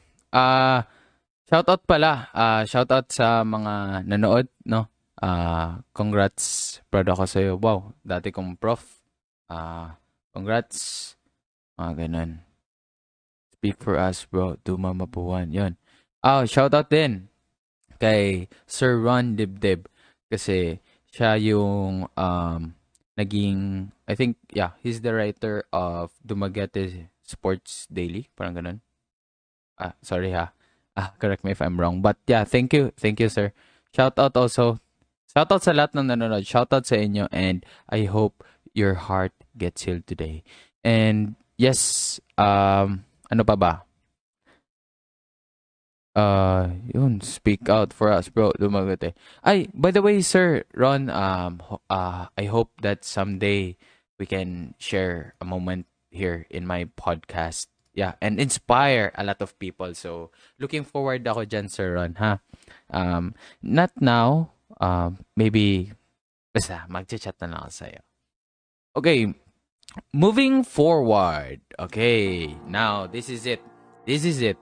Shoutout pala. Shoutout sa mga nanood, no? Congrats, proud ako sa'yo. Wow, dati kong prof. Congrats. Mga ganun. Speak for us, bro. Duma mapuwan. Yun. Shoutout din kay Sir Ron Dibdib. Kasi siya yung naging, I think, yeah, he's the writer of Dumaguete Sports Daily. Parang ganun. Sorry ha. Correct me if I'm wrong. But yeah, thank you. Thank you, sir. Shoutout also. Shoutout sa lahat ng nanonood. Shoutout sa inyo. And I hope your heart gets healed today. And yes, ano pa ba? Yun, speak out for us, bro. Dumaguete. Ay, by the way, sir, Ron, I hope that someday we can share a moment here in my podcast. Yeah, and inspire a lot of people. So, looking forward ako dyan, Sir Ron, ha? Not now, maybe, basta, mag-chat na lang ako sa'yo. Okay, moving forward. Okay, now, this is it. This is it.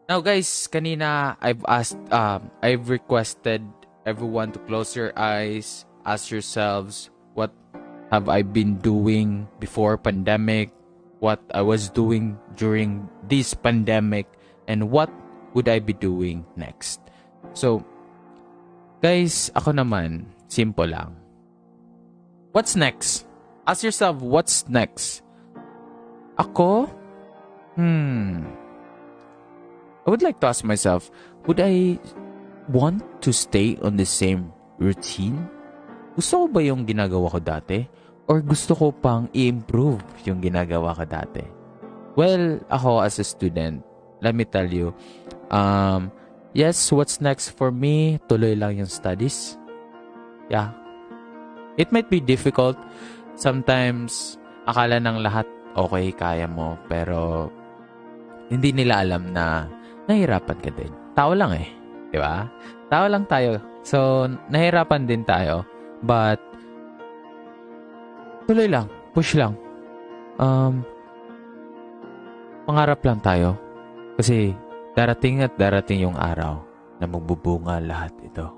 Now guys, kanina I've requested everyone to close your eyes, ask yourselves, what have I been doing before pandemic? What I was doing during this pandemic? And what would I be doing next? So, guys, ako naman, simple lang. What's next? Ask yourself, what's next? Ako? I would like to ask myself, would I want to stay on the same routine? Gusto ko ba yung ginagawa ko dati? Or gusto ko pang i-improve yung ginagawa ko dati? Well, ako as a student, let me tell you, yes, what's next for me? Tuloy lang yung studies. Yeah. It might be difficult. Sometimes, akala ng lahat okay, kaya mo. Pero, hindi nila alam na nahihirapan ka din. Tao lang eh. Di ba? Tao lang tayo. So, nahihirapan din tayo. But, tuloy lang. Push lang. Pangarap lang tayo. Kasi, darating at darating yung araw na magbubunga lahat ito.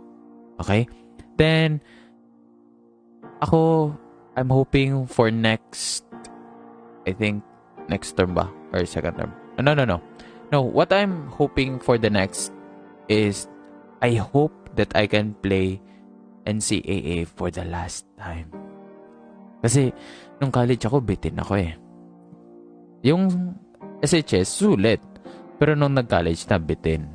Okay? Then, ako, I'm hoping for next, I think, next term ba? Or second term? No. No, what I'm hoping for the next is I hope that I can play NCAA for the last time. Kasi nung college ako, bitin ako eh. Yung SHS, sulit. Pero nung nag-college na, bitin.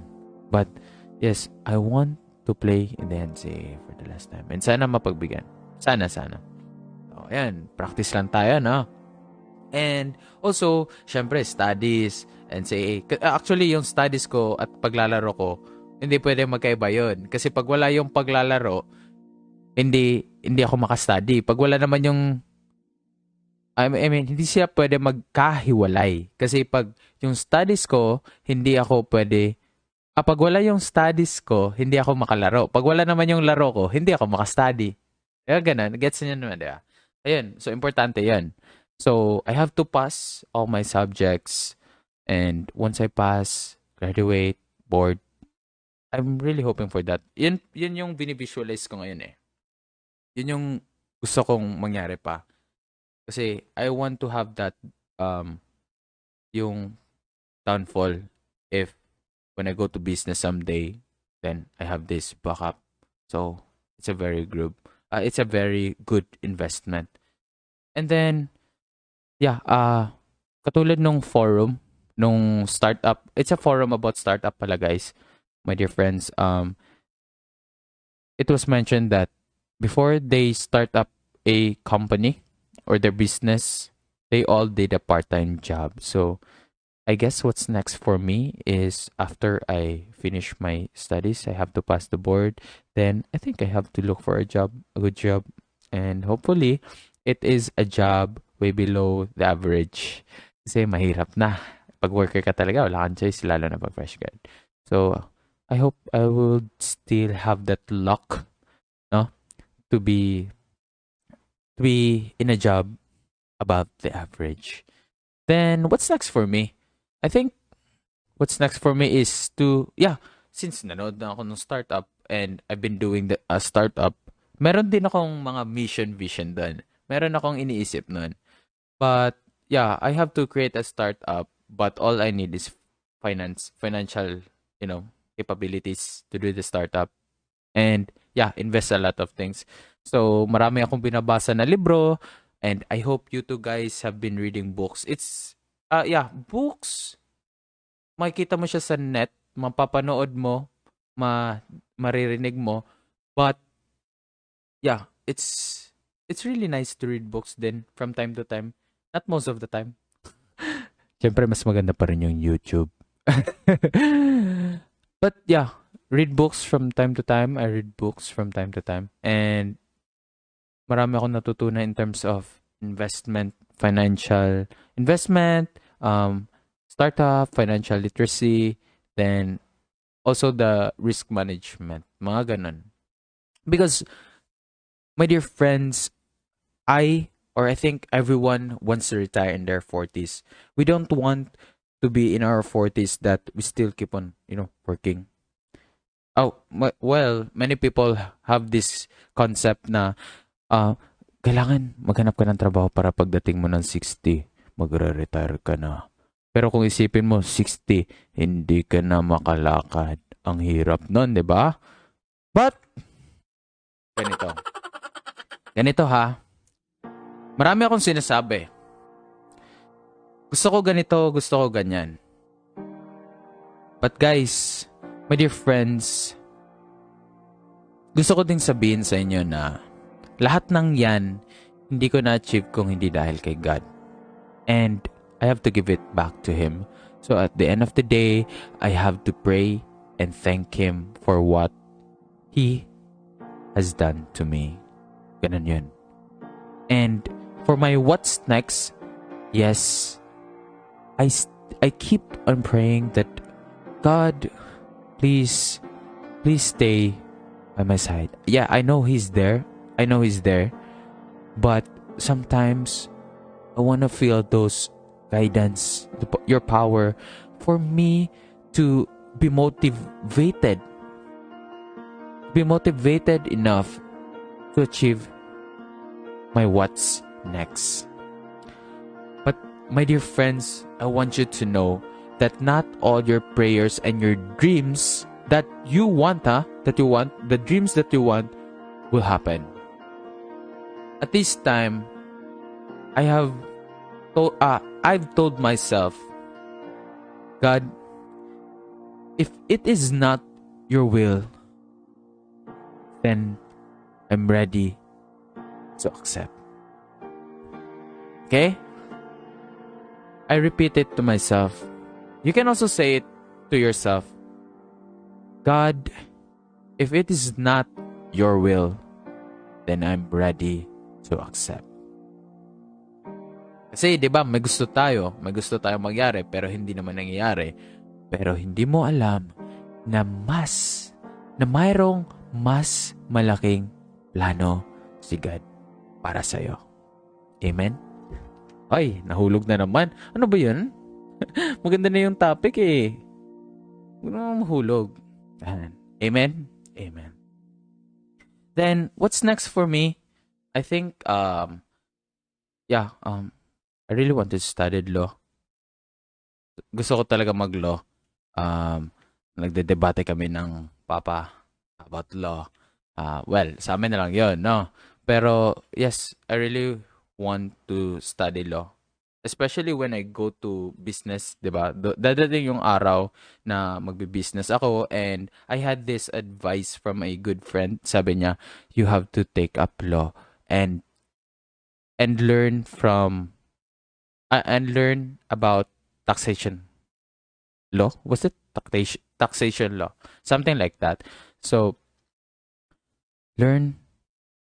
But yes, I want to play in the NCAA for the last time. And sana mapagbigyan. Sana. So, ayan, practice lang tayo, no? And also, syempre, studies, NCAA. Actually, yung studies ko at paglalaro ko, hindi pwede magkaiba yun. Kasi pag wala yung paglalaro, hindi ako makastudy. Pag wala naman yung, I mean, hindi siya pwede magkahiwalay. Kasi pag yung studies ko, hindi ako pwede, pag wala yung studies ko, hindi ako makalaro. Pag wala naman yung laro ko, hindi ako makastudy. Kaya ganun, gets niyo naman, di ba? Ayun, so importante yan. So, I have to pass all my subjects. And once I pass, graduate, board, I'm really hoping for that. Yun yung binivisualize ko ngayon eh. Yun yung gusto kong mangyari pa. Kasi I want to have that um yung downfall if when I go to business someday, then I have this backup. So it's a very it's a very good investment. And then yeah, katulad nung forum nung startup, it's a forum about startup pala guys, my dear friends. It was mentioned that before they start up a company or their business, they all did a part-time job. So I guess what's next for me is after I finish my studies, I have to pass the board. Then I think I have to look for a job, a good job. And hopefully, it is a job way below the average. Kasi mahirap na. Pag worker ka talaga, wala kang choice, lalo na pag fresh grad. So, I hope I will still have that luck, no? To be in a job above the average. Then, what's next for me? I think what's next for me is to, yeah, since nanood na ako ng startup and I've been doing the startup, meron din akong mga mission vision doon. Meron akong iniisip nun. But, yeah, I have to create a startup, but all I need is financial, capabilities to do the startup. And, yeah, invest a lot of things. So, marami akong binabasa na libro, and I hope you two guys have been reading books. It's, books, makikita mo siya sa net, mapapanood mo, maririnig mo, but, yeah, it's really nice to read books then from time to time. Not most of the time. Siyempre, mas maganda pa rin yung YouTube. But, yeah, read books from time to time. I read books from time to time. And marami akong natutunan in terms of investment, financial investment, startup, financial literacy, then also the risk management, mga ganun. Because, my dear friends, I think everyone wants to retire in their 40s. We don't want to be in our 40s that we still keep on, working. Oh, well, many people have this concept na kailangan maghanap ka ng trabaho para pagdating mo ng 60, magre-retire ka na. Pero kung isipin mo, 60, hindi ka na makalakad. Ang hirap nun, di ba? But, ganito ha. Marami akong sinasabi. Gusto ko ganito, gusto ko ganyan. But guys, my dear friends, gusto ko ding sabihin sa inyo na lahat ng yan, hindi ko na-achieve kung hindi dahil kay God. And I have to give it back to Him. So at the end of the day, I have to pray and thank Him for what He has done to me. Ganun yun. And for my what's next, yes, I keep on praying that God, please stay by my side. Yeah, I know He's there. But sometimes I want to feel those guidance, your power for me to be motivated enough to achieve my what's next. But my dear friends, I want you to know that not all your prayers and your dreams that you want, the dreams that you want will happen. At this time, I've told myself, God, if it is not your will, then I'm ready to accept. Okay? I repeat it to myself. You can also say it to yourself. God, if it is not your will, then I'm ready to accept. Kasi, di ba, may gusto tayo mangyari, pero hindi naman nangyayari. Pero hindi mo alam na mayroong mas malaking plano si God para sa'yo. Amen? Ay, nahulog na naman. Ano ba yun? Maganda na yung topic eh. Huwag naman mahulog. Amen? Amen. Then, what's next for me? I think, I really want to study law. Gusto ko talaga mag-law. Nagdedebate kami ng papa about law. Sa amin na lang yun, no? Pero, yes, I really want to study law. Especially when I go to business, di ba? Dadating yung araw na magbe-business ako and I had this advice from a good friend. Sabi niya, you have to take up law and learn from and learn about taxation law. Was it taxation law? Something like that. So, learn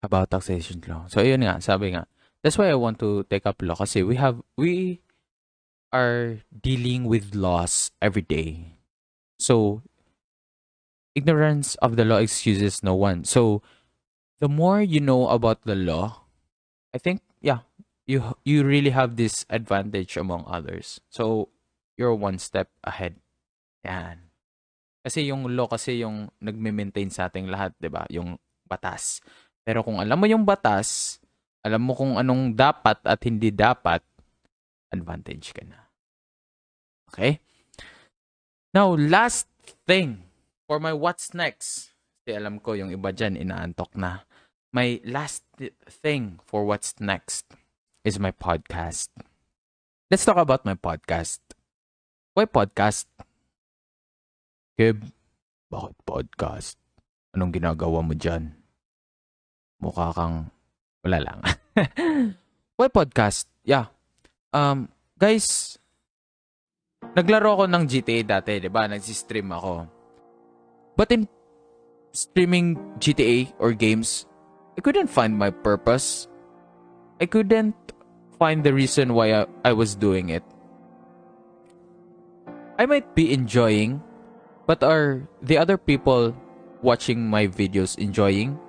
about taxation law. So, ayun nga, sabi nga, that's why I want to take up law kasi we are dealing with laws every day. So, ignorance of the law excuses no one. So, the more you know about the law, I think, you really have this advantage among others. So, you're one step ahead. Yan. Kasi yung law kasi yung nagme-maintain sa ating lahat, 'di ba? Yung batas. Pero kung alam mo yung batas, alam mo kung anong dapat at hindi dapat, advantage ka na. Okay? Now, last thing for my what's next. Kasi alam ko yung iba dyan inaantok na. My last thing for what's next is my podcast. Let's talk about my podcast. Why podcast? Keb, bakit podcast? Anong ginagawa mo dyan? Mukha kang wala lang. Why podcast? Yeah. Guys, naglaro ako ng GTA dati, 'di ba? Nagsi-stream ako. But in streaming GTA or games, I couldn't find my purpose. I couldn't find the reason why I was doing it. I might be enjoying, but are the other people watching my videos enjoying?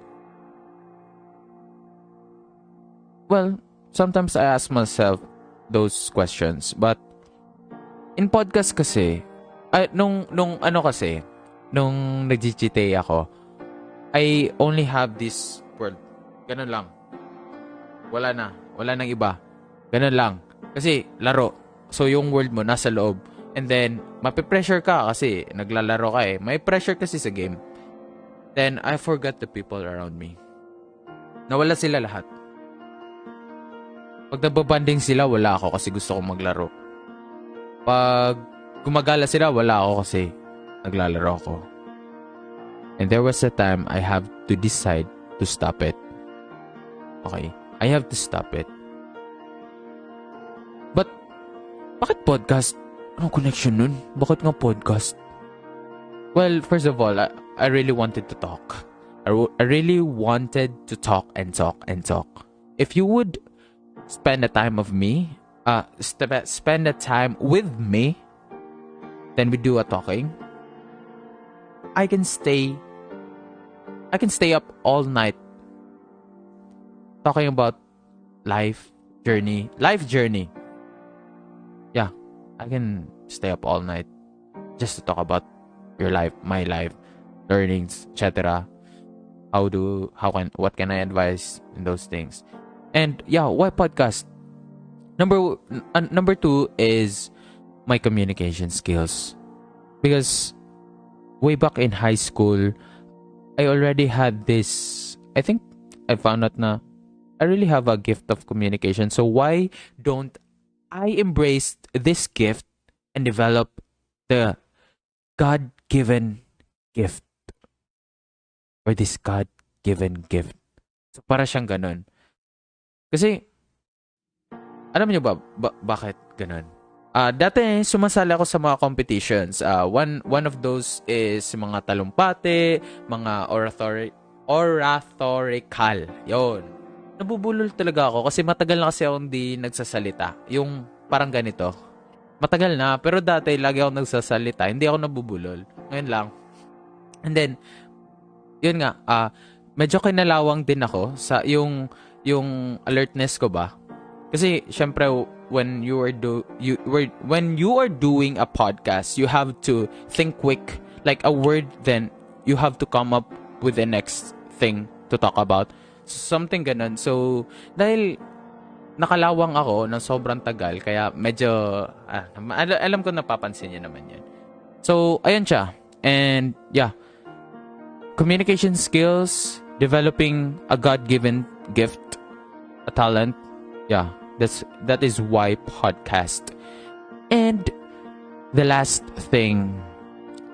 Well, sometimes I ask myself those questions. But in podcast kasi, nung nag-GTA ako, I only have this world. Ganun lang. Wala nang iba. Ganun lang. Kasi laro. So yung world mo nasa loob. And then mape-pressure ka kasi naglalaro ka eh. May pressure kasi sa game. Then I forgot the people around me. Nawala sila lahat. Pag nababanding sila, wala ako kasi gusto kong maglaro. Pag gumagala sila, wala ako kasi naglalaro ako. And there was a time I have to decide to stop it. Okay, I have to stop it. But, bakit podcast? Anong connection nun? Bakit nga podcast? Well, first of all, I really wanted to talk. I really wanted to talk and talk and talk. If you would spend the time with me, then we do a talking. I can stay up all night talking about life journey. Yeah, I can stay up all night just to talk about your life, my life, learnings, etc. What can I advise in those things? And yeah, why podcast? Number 2 is my communication skills. Because way back in high school, I already had this, I think I found out na I really have a gift of communication. So why don't I embrace this gift and develop the God-given gift? Or this God-given gift. So para siyang ganun. Kasi, alam niyo ba bakit ganun? Dati, sumasali ako sa mga competitions. One of those is mga talumpati, mga oratorical. Yon. Nabubulol talaga ako kasi matagal na kasi ako hindi nagsasalita. Yung parang ganito. Matagal na, pero dati lagi ako nagsasalita. Hindi ako nabubulol. Ngayon lang. And then, yun nga, medyo kinalawang din ako sa yung alertness ko ba. Kasi, syempre, when you are when you are doing a podcast, you have to think quick, like a word, then you have to come up with the next thing to talk about. Something ganun. So, dahil nakalawang ako ng sobrang tagal, kaya medyo, alam ko napapansin niyo naman yan. So, ayun siya. And, yeah. Communication skills, developing a God-given gift, a talent. Yeah, that is why podcast. And, the last thing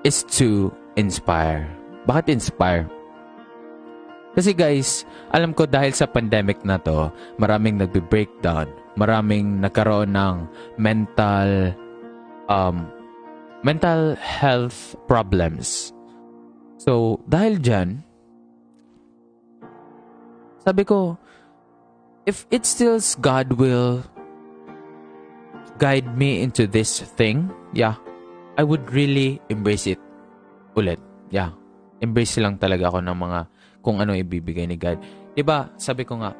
is to inspire. Bakit inspire? Kasi guys, alam ko dahil sa pandemic na to, maraming nagbe-breakdown, maraming nagkaroon ng mental health problems. So, dahil dyan, sabi ko, if it still God will guide me into this thing, yeah, I would really embrace it ulit. Yeah, embrace lang talaga ako ng mga kung ano ibibigay ni God. Diba, sabi ko nga,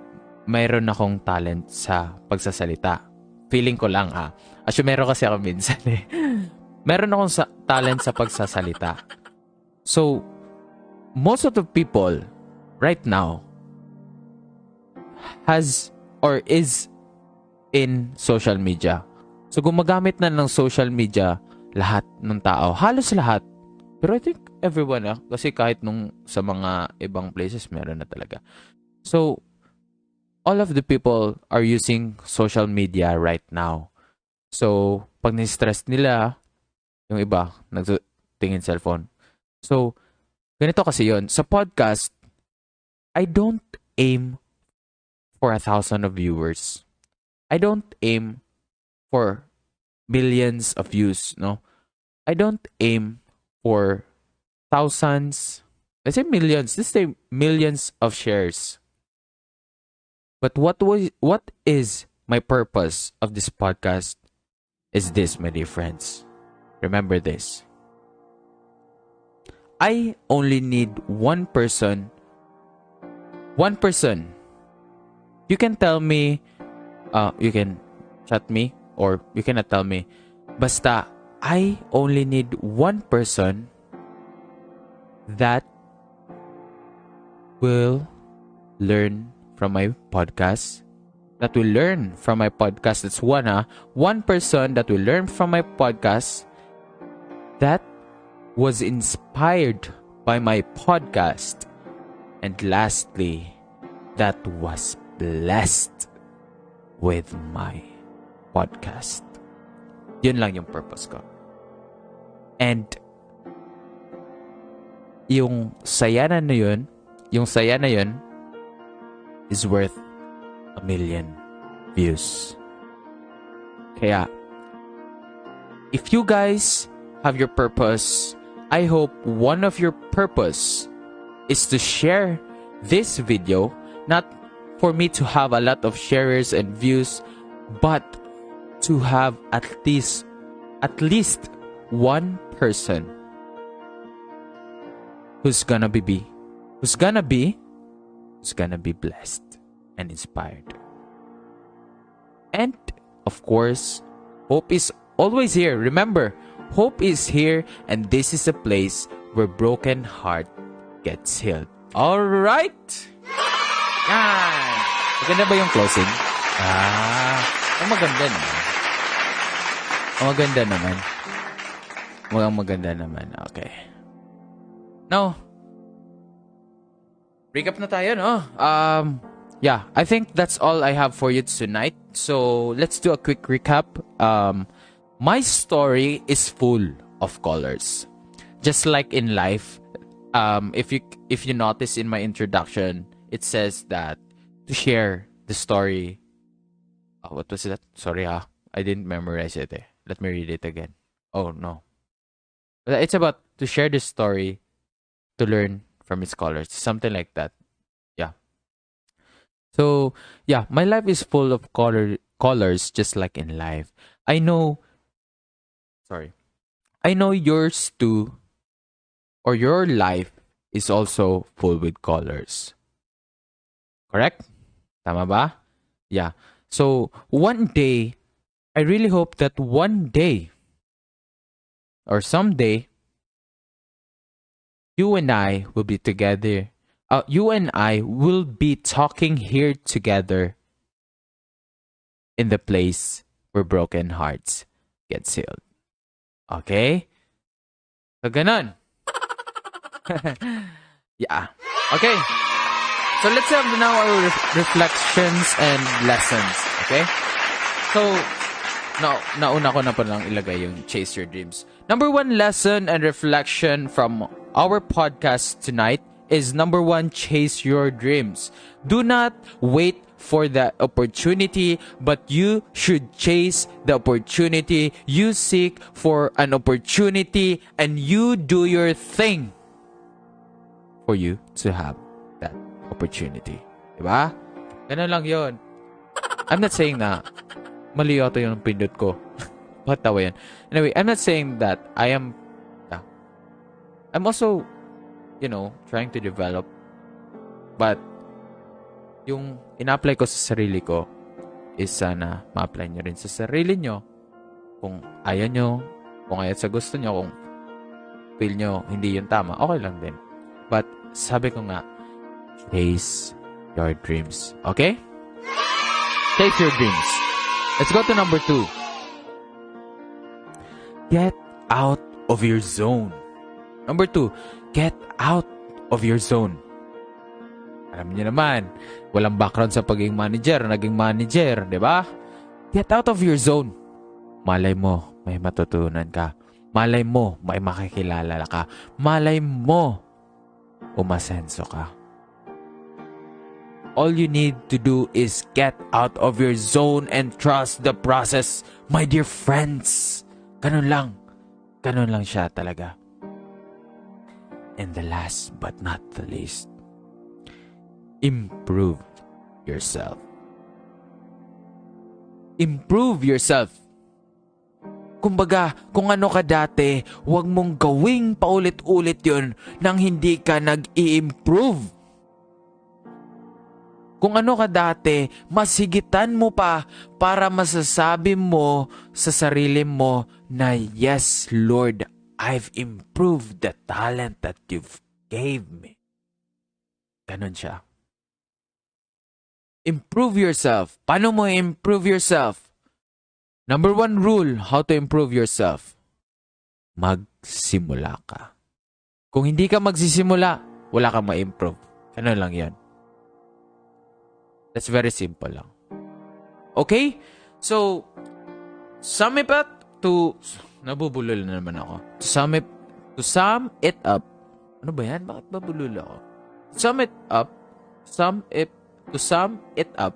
mayroon akong talent sa pagsasalita. Feeling ko lang meron kasi ako minsan Meron akong talent sa pagsasalita. So, most of the people right now has or is in social media. So, gumagamit na ng social media lahat ng tao. Halos lahat. Pero I think everyone kasi kahit nung sa mga ibang places meron na talaga. So, all of the people are using social media right now. So, pag ni-stress nila, yung iba, nagtingin cellphone. So, ganito kasi yon. Sa podcast, I don't aim for 1,000 of viewers. I don't aim for billions of views, no? I don't aim for thousands, let's say millions, millions of shares. But what is my purpose of this podcast is this, my dear friends. Remember this. I only need one person. One person. You can tell me, you can chat me, or you cannot tell me. Basta, I only need one person that will learn from my podcast. That will learn from my podcast. That's one, one person that will learn from my podcast that was inspired by my podcast. And lastly, that was blessed with my podcast. Yun lang yung purpose ko. And yung saya na yun is worth 1 million views. Kaya, if you guys have your purpose, I hope one of your purpose is to share this video, not for me to have a lot of sharers and views, but to have at least one person who's gonna be blessed and inspired. And of course, hope is always here. Remember, hope is here, and this is a place where broken heart gets healed. All right. Maganda ba yung closing? Maganda naman. Maganda naman. Okay. Now, recap na tayo, no? Yeah, I think that's all I have for you tonight. So, let's do a quick recap. My story is full of colors. Just like in life, if you notice in my introduction, it says that to share the story. What was that? Sorry, I didn't memorize it. Let me read it again. Oh no, it's about to share the story to learn from its colors, something like that. Yeah. So yeah, my life is full of colors, just like in life. I know yours too, or your life is also full with colors. Correct? Tama ba? Yeah. So, one day, I really hope that one day or someday, you and I will be together. You and I will be talking here together in the place where broken hearts get sealed. Okay? So, ganon. Yeah. Okay. So, let's have now our reflections and lessons. Okay? So, nauna ko na pa lang ilagay yung chase your dreams. Number one lesson and reflection from our podcast tonight is number one, chase your dreams. Do not wait for the opportunity, but you should chase the opportunity. You seek for an opportunity and you do your thing for you to have that opportunity. Diba? Ganun lang yun. I'm not saying na mali yata yung pindot ko. Patawa yan. Anyway, I'm not saying that I'm also, trying to develop. But, yung ina-apply ko sa sarili ko is sana ma-apply nyo rin sa sarili nyo. Kung ayaw nyo, kung ayaw sa gusto nyo, kung feel nyo hindi yun tama, okay lang din. But, sabi ko nga, chase your dreams. Okay? Chase your dreams. Let's go to number 2. Get out of your zone. Number 2, get out of your zone. Alam niyo naman, walang background sa pagiging manager, naging manager, di ba? Get out of your zone. Malay mo, may matutunan ka. Malay mo, may makikilala ka. Malay mo, umasenso ka. All you need to do is get out of your zone and trust the process, my dear friends. Ganun lang. Ganun lang siya talaga. And the last but not the least, improve yourself. Improve yourself. Kumbaga, kung ano ka dati, huwag mong gawing paulit-ulit yun nang hindi ka nag-i-improve. Kung ano ka dati, masigitan mo pa para masasabi mo sa sarili mo na, yes, Lord, I've improved the talent that you've gave me. Ganon siya. Improve yourself. Paano mo improve yourself? Number 1 rule, how to improve yourself. Magsimula ka. Kung hindi ka magsisimula, wala kang ma-improve. Ganon lang yan. That's very simple lang. Okay? So, sum it up to... Nabubulol na naman ako. To sum it up. Ano ba yan? Bakit babulol ako? To sum it up.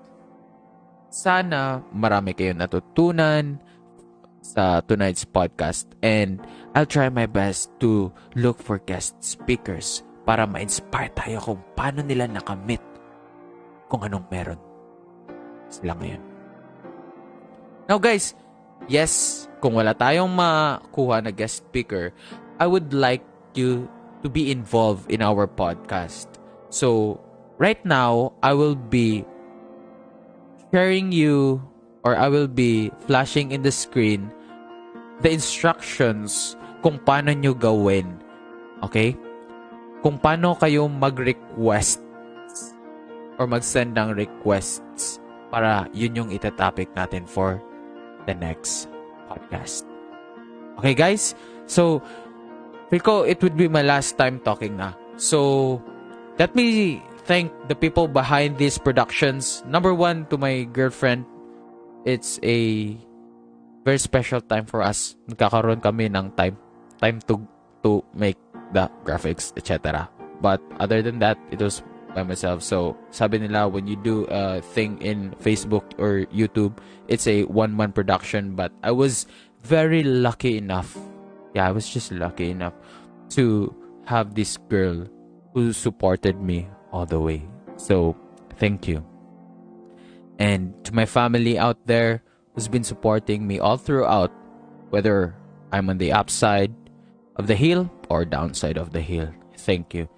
Sana marami kayong natutunan sa tonight's podcast. And I'll try my best to look for guest speakers para ma-inspire tayo kung paano nila nakamit kung anong meron sila ngayon. Now guys, yes, kung wala tayong makuha na guest speaker, I would like you to be involved in our podcast. So, right now, I will be sharing you, or I will be flashing in the screen the instructions kung paano nyo gawin. Okay? Kung paano kayo mag-request or mag-send ng requests para yun yung itatopic natin for the next podcast. Okay, guys? So, feel ko it would be my last time talking na. So, let me thank the people behind these productions. Number 1, to my girlfriend. It's a very special time for us. Nagkakaroon kami ng time to make the graphics, etc. But other than that, it was by myself. So, sabi nila, when you do a thing in Facebook or YouTube, it's a one-man production. But I was very lucky enough. Yeah, I was just lucky enough to have this girl who supported me all the way. So, thank you. And to my family out there who's been supporting me all throughout, whether I'm on the upside of the hill or downside of the hill, thank you.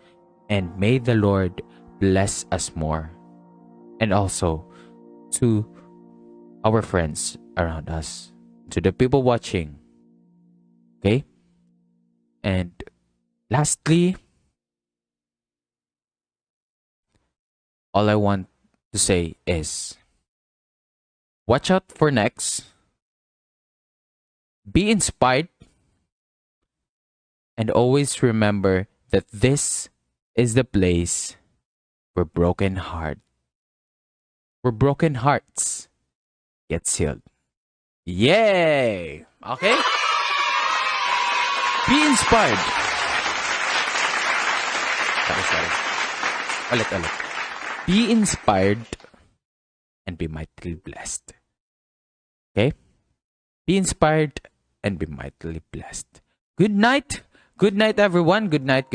And may the Lord bless us more. And also to our friends around us, to the people watching. Okay? And lastly, all I want to say is watch out for next, be inspired, and always remember that this is the place where broken hearts get sealed. Yay! Okay? Be inspired. Sorry. Ulit. Be inspired and be mightily blessed. Okay? Be inspired and be mightily blessed. Good night. Good night, everyone. Good night.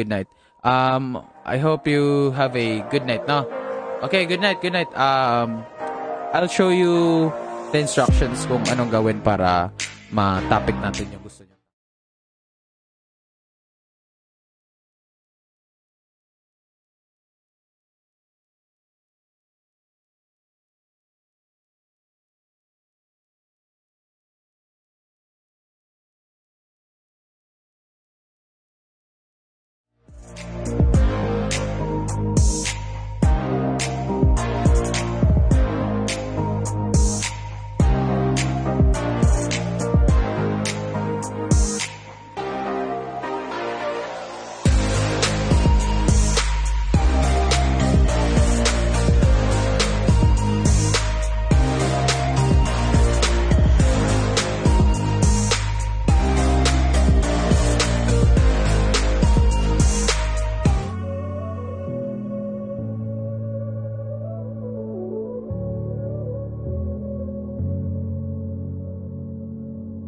I hope you have a good night, no? Okay, good night. I'll show you the instructions kung anong gawin para ma-topic natin yung gusto